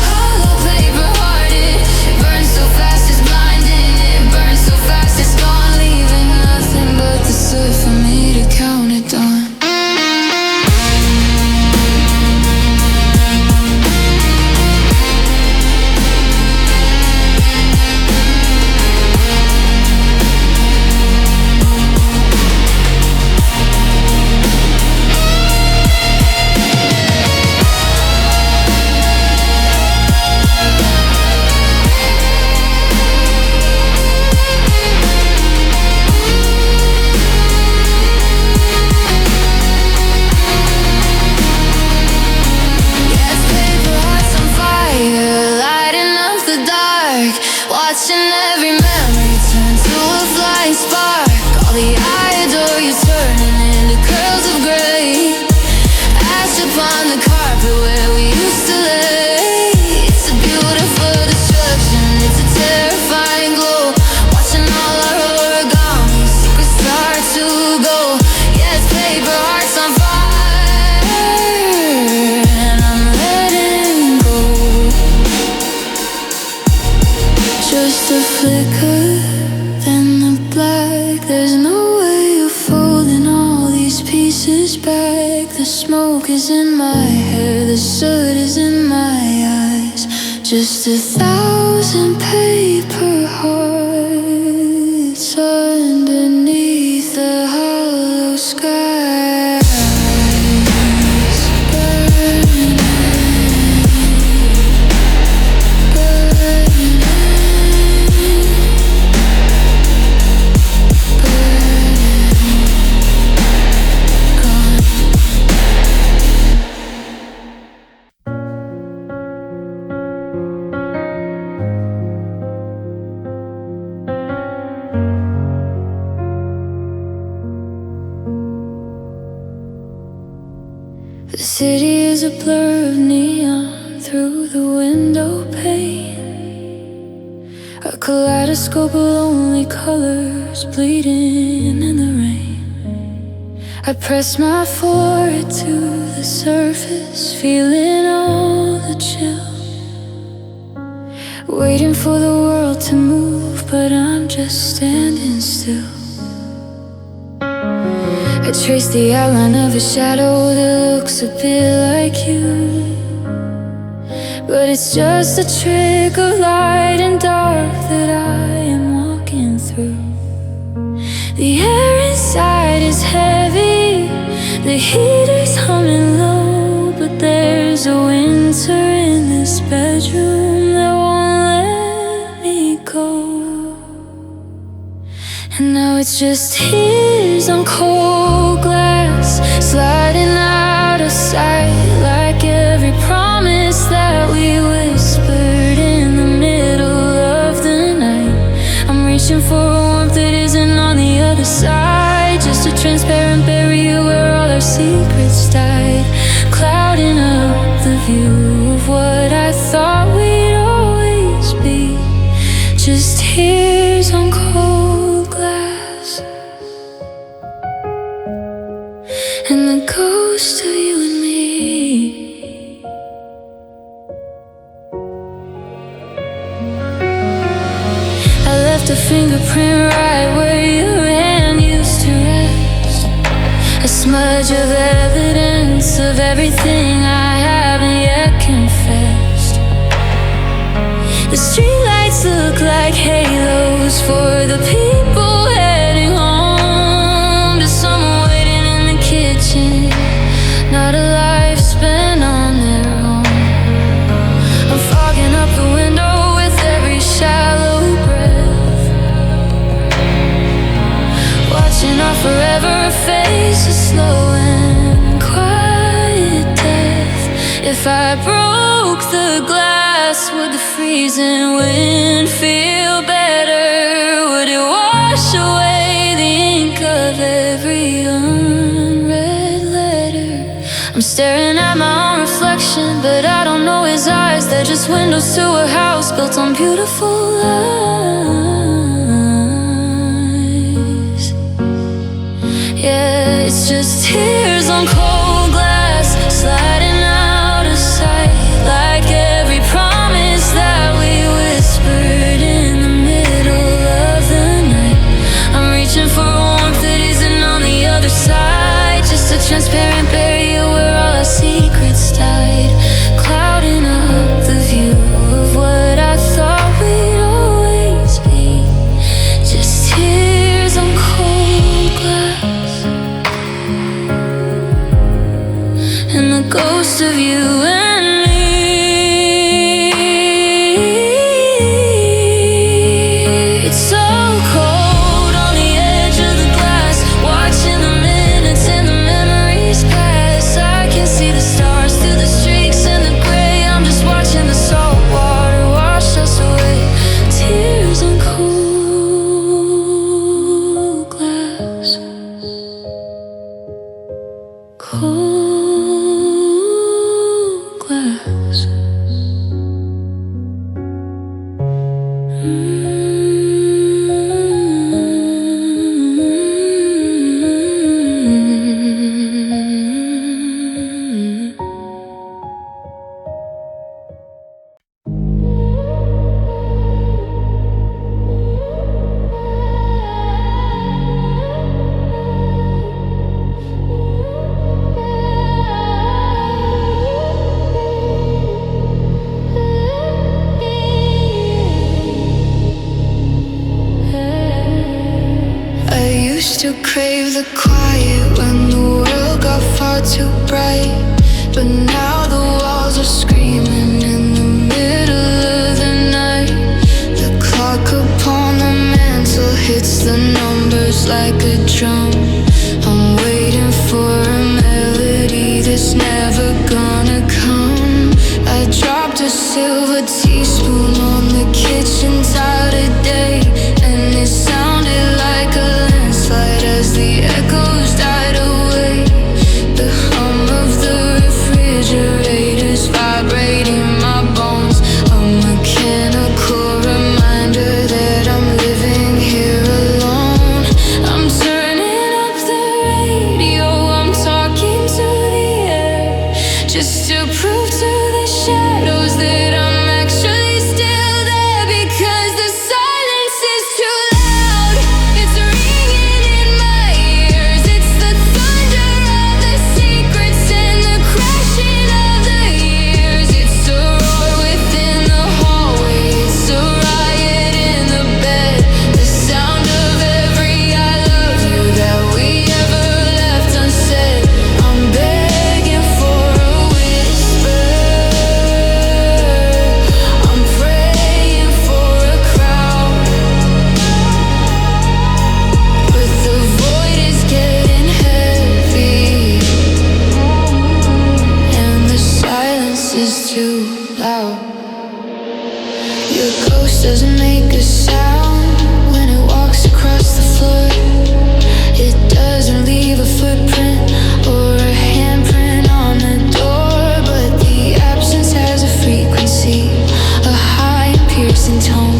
hollow paper hearted. It burns so fast it's blinding, it burns so fast it's gone, leaving nothing but the soot for me to count it on. Watching every memory turn to a flying spark. All the I adore you turning into curls of gray. Ash upon the carpet where we used to lay. It's a beautiful destruction, it's a terrifying glow. Watching all our origami secrets start to go. Yeah, it's paper hearts on fire, and I'm letting go. Just a flicker, then the black. There's no way of folding all these pieces back. The smoke is in my hair, the soot is in my eyes. Just 1,000 paper hearts underneath the hollow skies. Burning, burning. The city is a blur of neon through the window pane, a kaleidoscope of lonely colors bleeding in the rain. I press my forehead to the surface, feeling all the chill, waiting for the world to move, but I'm just standing still. I trace the outline of a shadow that looks a bit like you, but it's just a trick of light and dark that I am walking through. The air inside is heavy, the heater's humming low, but there's a winter in this bedroom that won't let me go. And now it's just tears on cold glass, sliding out of sight, like every promise that we whispered in the middle of the night. I'm reaching for a warmth that isn't on the other side, just a transparent barrier where all our secrets died, clouding up the view of what I thought we'd always be. Just tears on cold glass, and the ghost of you and me. I left a fingerprint right where your hand used to rest, a smudge of evidence of everything I haven't yet confessed. The streetlights look like halos for the people heading home, to someone waiting in the kitchen, not a life spent on their own. I'm fogging up the window with every shallow breath, watching our forever face, a slow and quiet death. If freezing wind feel better? Would it wash away the ink of every unread letter? I'm staring at my own reflection, but I don't know his eyes. They're just windows to a house built on beautiful lies. Yeah, it's just tears on cold glass, sliding out of sight, like every promise that we whispered in the middle of the night. I'm reaching for warmth that isn't on the other side, just a transparent barrier where all our secrets died, clouding up the view of what I thought we'd always be. Just tears on cold glass, and the ghost of you and me. It's so cold on the edge of the glass, watching the minutes and the memories pass. I can see the stars through the streaks and the gray. I'm just watching the salt water wash us away. Tears on cold glass, cold glass. I used to crave the quiet when the world got far too bright, but now the walls are screaming in the middle of the night. The clock upon the mantle hits the numbers like a drum. I'm waiting for a melody that's never gonna come. I dropped a silver teaspoon on the kitchen tile today, and it sounded like a landslide as the echoes died away. The hum of the refrigerator's vibrating my bones, a mechanical reminder that I'm living here alone. I'm turning up the radio, I'm talking to the air, just to prove to the shadows that I'm actually still there, because the silence is too loud. It's ringing in my ears. It's the thunder of the secrets and the crashing of the years. It's a roar within the hallway. It's a riot in the bed. The sound of every I love you that we ever left unsaid. I'm begging for a whisper. I'm praying for a crowd, but the void is getting heavy, and the silence is too loud. Your ghost doesn't make a sound when it walks across the floor. It doesn't leave a footprint or a handprint on the door, but the absence has a frequency, a high piercing tone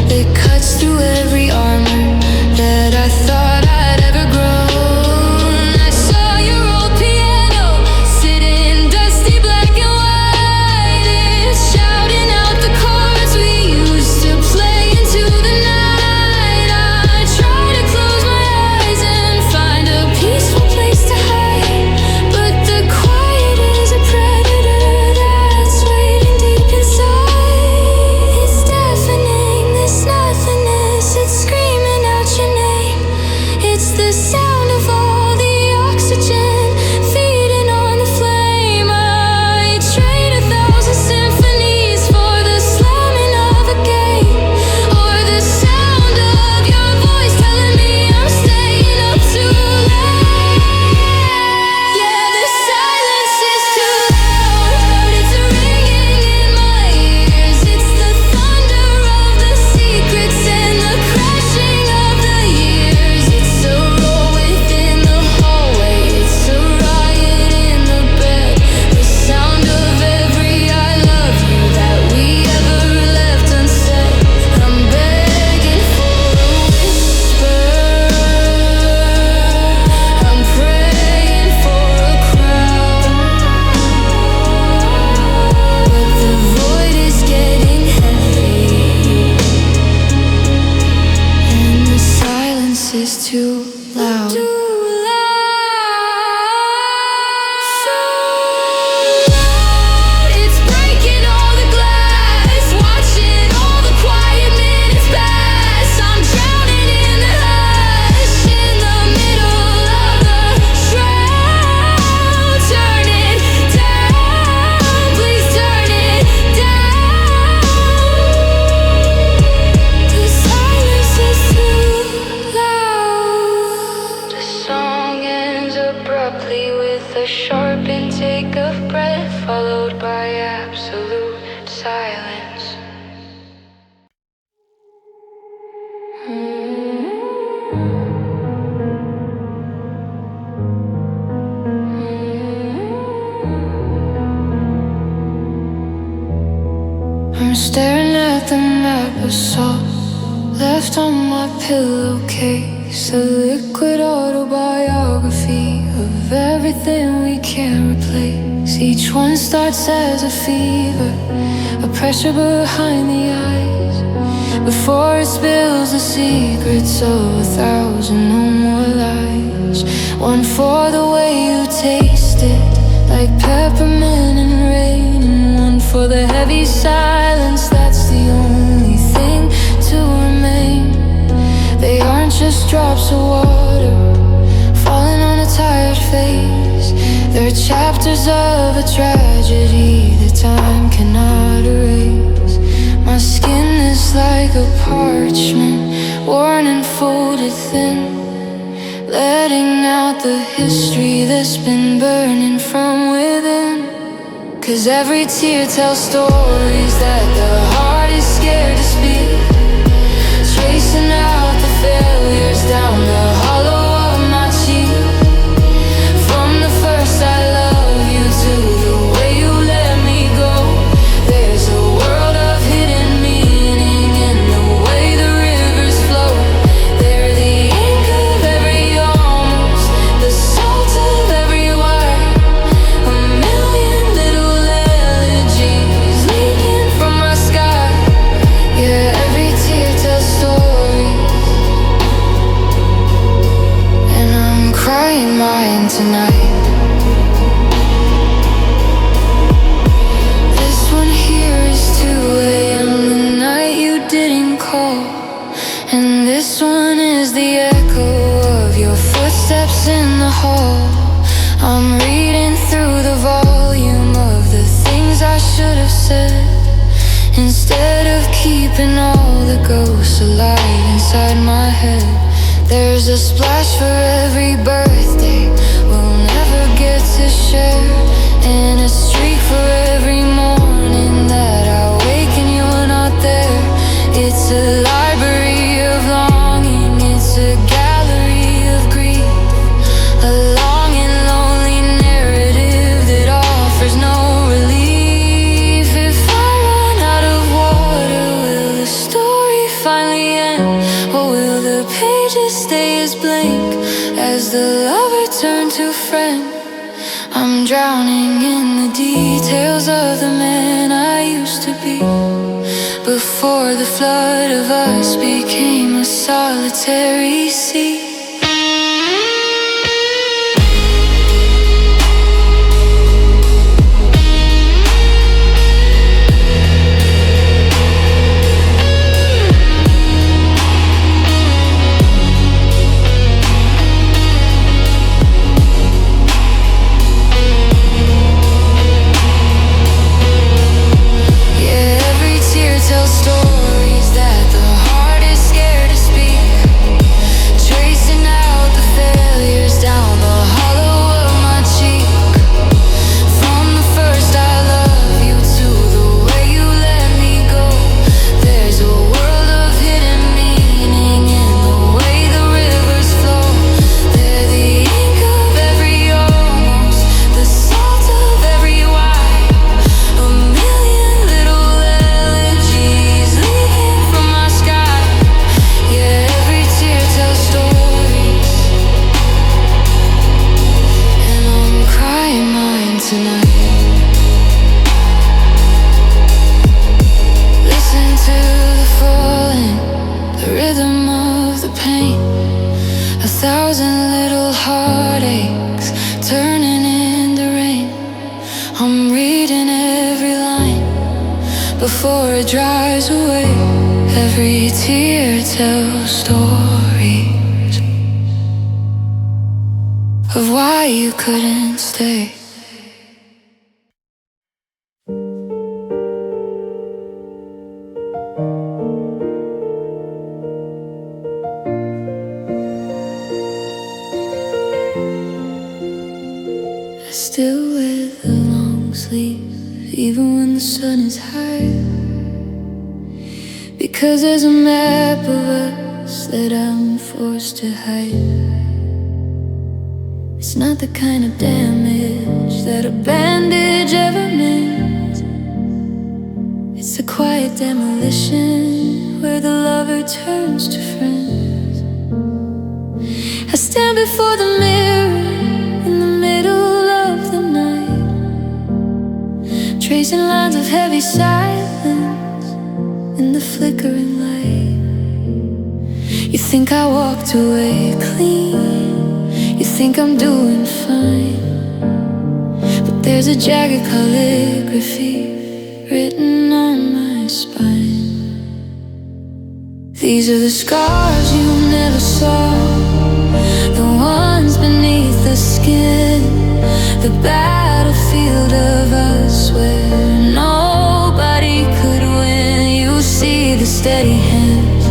that cuts through every armor that I thought I'd ever grown. I saw your old piano sitting dusty black and white. It's shouting out the chords we used to play into the night. I tried I'm staring at the map of salt left on my pillowcase, a liquid autobiography of everything we can't replace. Each one starts as a fever, a pressure behind the eyes, before it spills the secrets of 1,000 no more lies. One for the way you taste it, like peppermint and rain, and one for the heavy silence that's the only thing to remain. They aren't just drops of water falling on a tired face. They're chapters of a tragedy that time cannot erase. My skin is like a parchment, worn and folded thin, letting out the history that's been burning from within. 'Cause every tear tells stories that the heart is scared to speak, tracing out the failures down the hollow of my cheek. From the first I love you to the way you let me go, there's a world of hidden meaning in the way the rivers flow. They're the ink of every almost, the salt of every wine, a million little elegies leaking from my sky. Yeah, every tear tells stories, and I'm crying mine tonight. This one here is 2 a.m., the night you didn't call, and this one is the echo of your footsteps in the hall. I'm reading through the volume of the things I should have said, instead of keeping all the ghosts alive inside my head. There's a splash for every birthday we'll never get to share, and a streak for every morning that I wake and you're not there. It's a library of longing, it's a gallery of grief, a long and lonely narrative that offers no relief. If I run out of water, will the story finally end, or will the pages stay as blank as the lover turned to friend? I'm drowning in the details of the man I used to be, before the flood of us became a solitary sea. Tells stories that the heart is scared to speak, tracing out the failures down the hollow of my cheek. From the first I love you to the way you let me go, there's a world of hidden meaning in the way the rivers flow. They're the ink of every almost, the salt of every wine, a million little elegies leaking from my sky. Yeah, every tear tells stories, and I'm crying mine tonight. Listen to the falling, the rhythm of the pain, 1,000 little heartaches turning into rain. I'm reading every line before it dries away. Every tear tells stories of why you couldn't stay. I still wear the long sleeve, even when the sun is high. Because there's a map of us that I'm forced to hide. It's not the kind of damage that a bandage ever meant. It's a quiet demolition where the lover turns to friends. I stand before the mirror in the middle of the night, tracing lines of heavy silence in the flickering light. You think I walked away clean, you think I'm doing fine, but there's a jagged calligraphy written on my spine. These are the scars you never saw, the ones beneath the skin, the battlefield of us where nobody could win. You see the steady hands,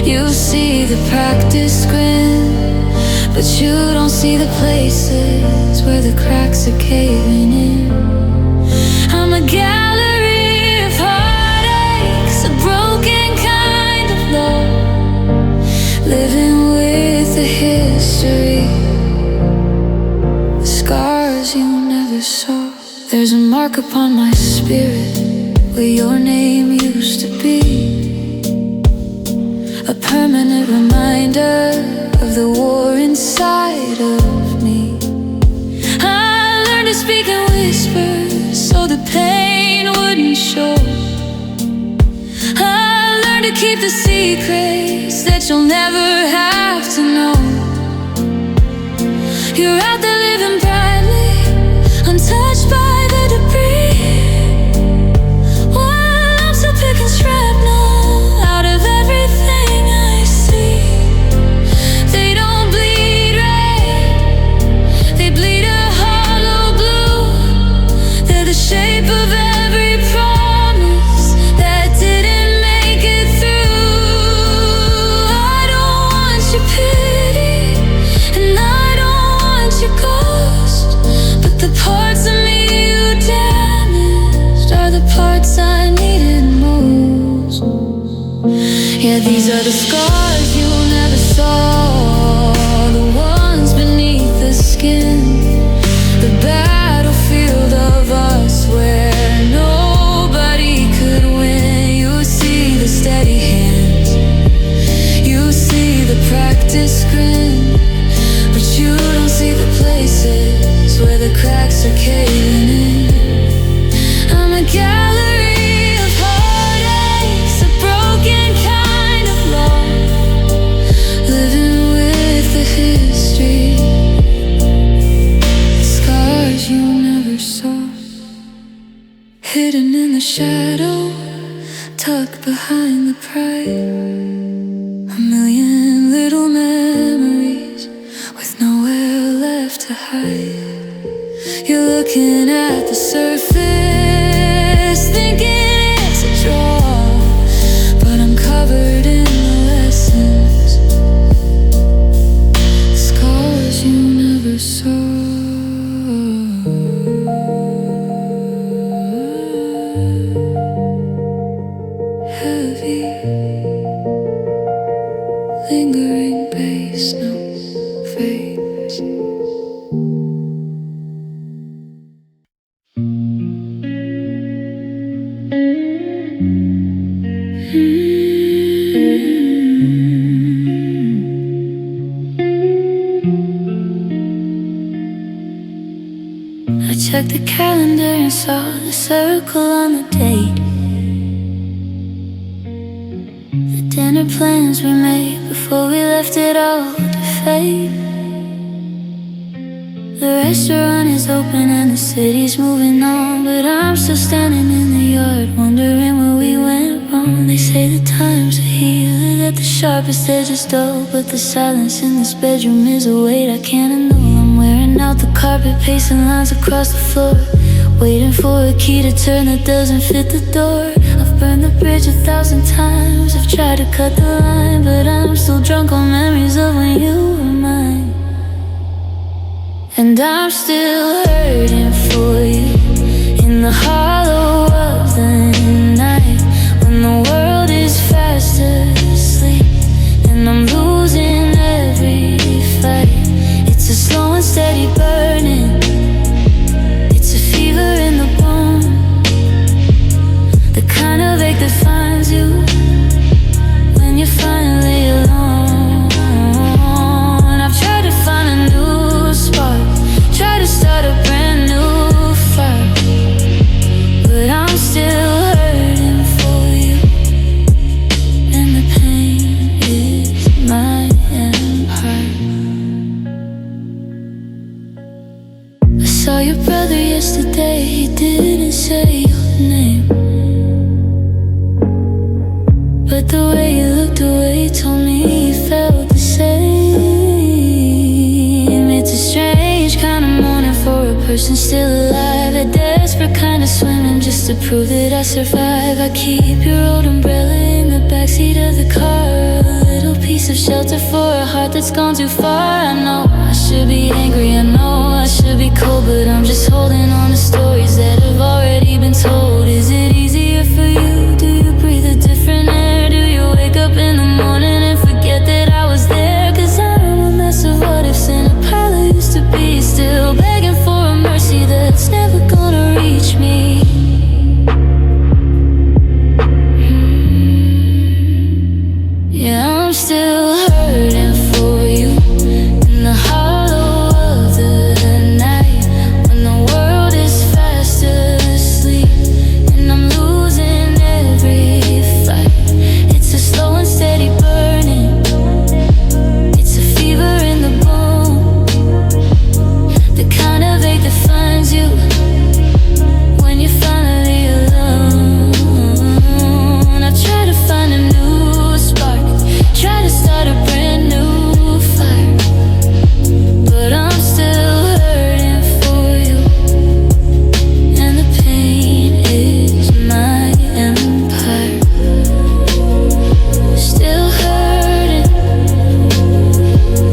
you see the practice grin, but you don't see the places where the cracks are caving in. I'm a gallery of heartaches, a broken kind of love, living with the history, the scars you never saw. There's a mark upon my spirit where your name used to be, a permanent reminder of the war inside of me. I learned to speak in whispers so the pain wouldn't show. I learned to keep the secrets that you'll never have to know. You're out there living brightly, untouched by the debris, while I'm still picking shrapnel out of everything I see. They don't bleed red, they bleed a hollow blue. They're the shape of every promise that didn't make it through. I don't want your pity, and I don't want your ghost, but the parts of me you damaged are the parts I needed most. Yeah, these are the scars you never saw, the ones beneath the skin, the battlefield of us where nobody could win. You see the steady hands, you see the practice grin, but you don't see the places where the cracks are caving in. I'm a gallery of heartaches, a broken kind of love, living with the history, the scars you never saw, hidden in the shadow, tucked behind the pride. A million little memories with nowhere left to hide. You're looking at the surface, thinking it's a draw, but I'm covered in the lessons, the scars you never saw. Heavy, lingering bass notes fades. I checked the calendar and saw the circle on the date. The dinner plans we made before we left it all to fate. The restaurant is open and the city's moving on, but I'm still standing in the yard wondering where we went wrong. They say the times are healing, that the sharpest edge is dull, but the silence in this bedroom is a weight I can't annul. I'm wearing out the carpet, pacing lines across the floor, waiting for a key to turn that doesn't fit the door. I've burned the bridge 1,000 times, I've tried to cut the line, but I'm still drunk on memories of when you were mine. And I'm still hurting for you in the hollow of the night, when the world is finds you when you're finally alone. I've tried to find a new spark, try to start a brand new fire, but I'm still hurting for you, and the pain is my empire. I saw your brother yesterday, he didn't say your name, but the way you looked away told me he felt the same. It's a strange kind of morning for a person still alive, a desperate kind of swimming just to prove that I survive. I keep your old umbrella in the backseat of the car, a little piece of shelter for a heart that's gone too far. I know I should be angry, I know I should be cold, but I'm just holding on to stories that have already been told. Is it easier for you? Do you breathe a different air? Do you wake up in the morning and forget that I was there? 'Cause I'm a mess of what ifs and a pile I used to be, still begging for a mercy that's never gonna reach me. Yeah, I'm still hurting for you in the hollow of the night, when the world is fast asleep and I'm losing every fight. It's a slow and steady burning, it's a fever in the bone, the kind of ache that finds you when you're finally alone. I've tried to find a new spark, try to start a brand new fire, but I'm still hurting for you, and the pain is my empire. Still hurting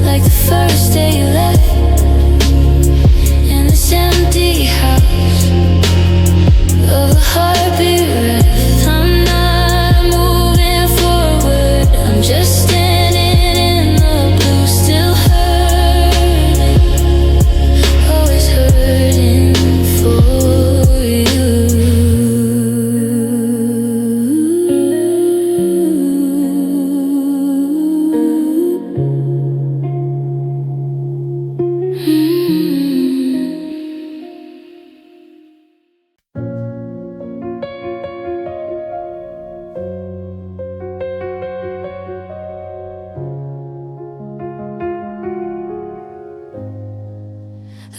like the first day you left in this empty house of a heartbeat wrecked. I'm not moving forward, I'm just standing in the blue, still hurting, always hurting for you.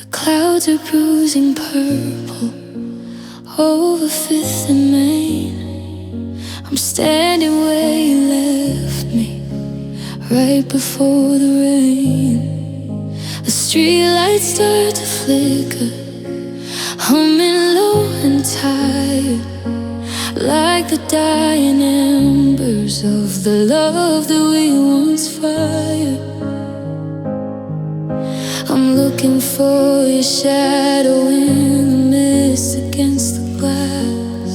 The clouds are bruising purple over Fifth and Main. I'm standing where you left me, right before the rain. The streetlights start to flicker, humming low and tired, like the dying embers of the love that we once fired. I'm looking for your shadow in the mist against the glass,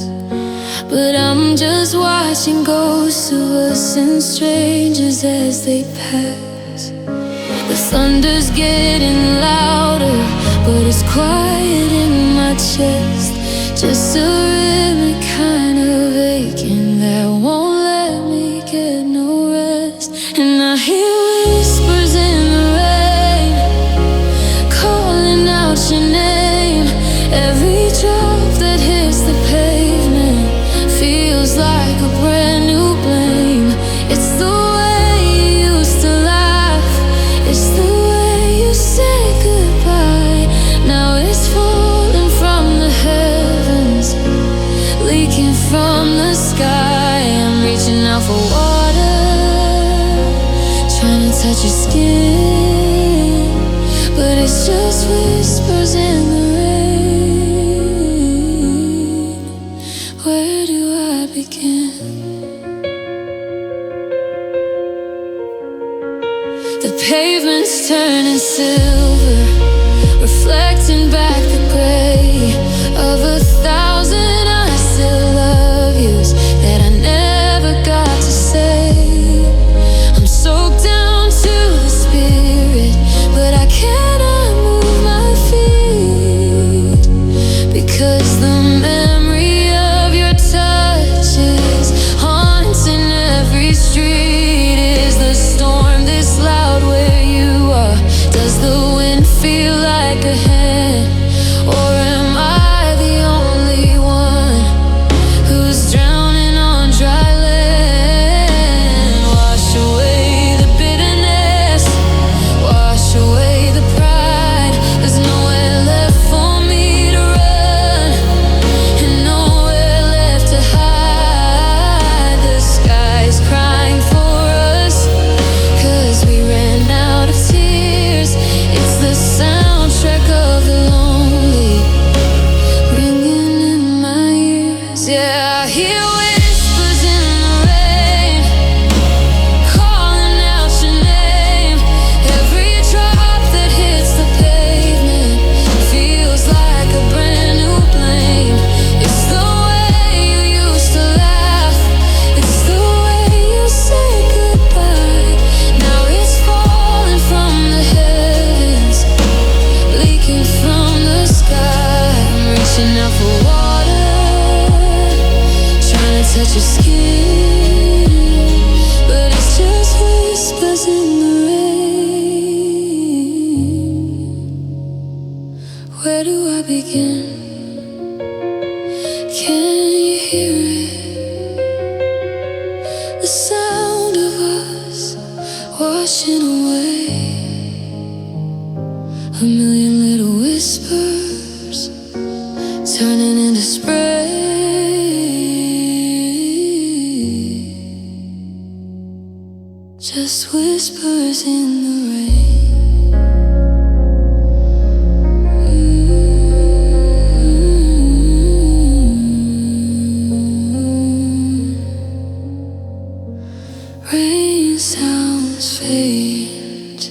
but I'm just watching ghosts of us and strangers as they pass. The thunder's getting louder, but it's quiet in my chest, just a rhythmic kind of aching that won't let me get no rest. And I hear whispers in the rain, calling out your name. Every drop that hits the pavement feels like a brand new blame. It's the way you used to laugh, it's the way you say goodbye. Now it's falling from the heavens, leaking from the sky. I'm reaching out for water, trying to touch your skin, but it's just whispers in the rain. Where do I begin? The pavement's turning silver, reflecting back the gray of 1,000 I still love yous that I never got to say. I'm soaked down to the spirit, but I cannot move my feet, because the memory of your touch is haunting touch your skin, but it's just whispers in the rain. Where do I begin? Can you hear it? The sound of us washing away a million little whispers turning into spray. Just whispers in the rain. Rain sounds faint.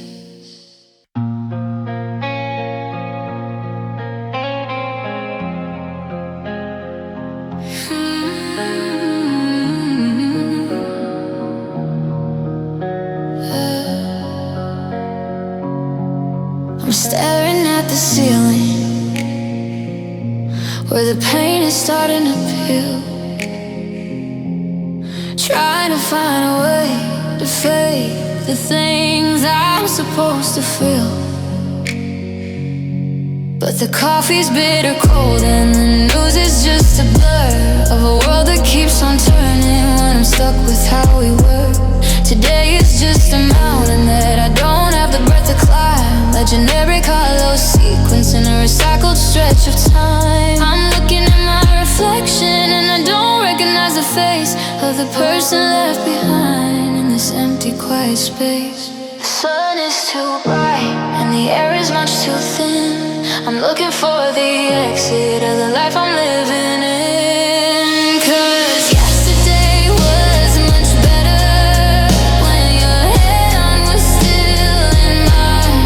I'm staring at the ceiling where the pain is starting to peel, trying to find a way to fake the things I'm supposed to feel. But the coffee's bitter cold and the news is just a blur of a world that keeps on turning when I'm stuck with how we were. Today is just a mountain that I don't have the breath to climb. Legendary hollow sequence in a recycled stretch of time. I'm looking at my reflection and I don't recognize the face of the person left behind in this empty, quiet space. The sun is too bright and the air is much too thin. I'm looking for the exit of the life I'm living in. 'Cause yesterday was much better when your hand was still in mine,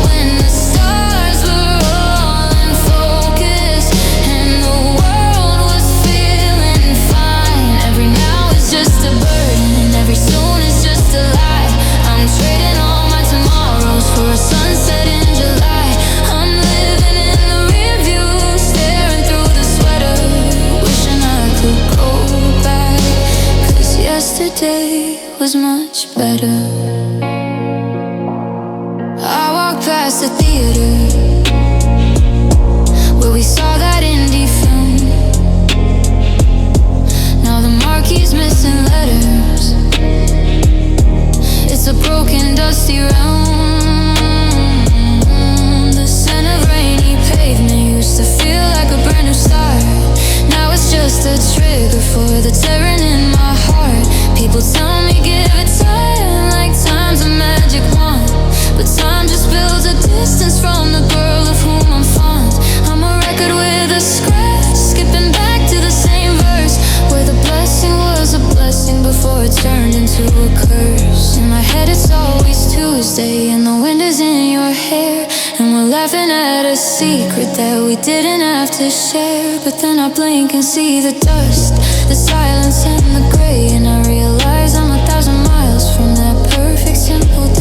when the stars were all in focus and the world was feeling fine. Every now is just a burden, every soon is just a lie. I'm trading all my tomorrows for a sunset in July. I'm living in the rear view, staring through the sweater, wishing I could go back. 'Cause yesterday was much better. I walked past the theater where we saw that indie film. Now the marquee's missing letters. It's a broken, dusty realm. The scent of rainy pavement used to feel like a brand new start. Now it's just a trigger for the tearing in my heart. People tell me give it time, like time's a magic wand. But time just builds a distance from the girl of whom I'm fond. I'm a record with a scratch, skipping back to the same verse, where the blessing was a blessing before it turned into a curse. In my head it's always Tuesday and the wind is in your hair, and we're laughing at a secret that we didn't have to share. But then I blink and see the dust, the silence and the gray, and I realize I'm 1,000 miles from that perfect simple day.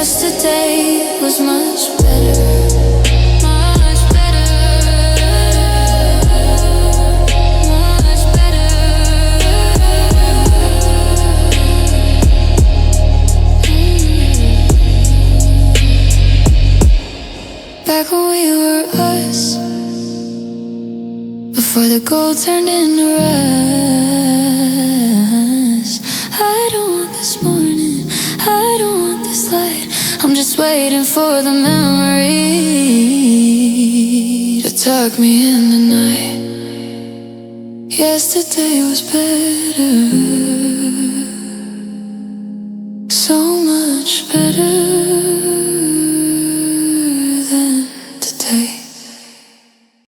Yesterday was much better, much better, much better. Back when we were us, before the gold turned into rust. I don't want this morning, I don't want this light. I'm just waiting for the memory to tuck me in the night. Yesterday was better.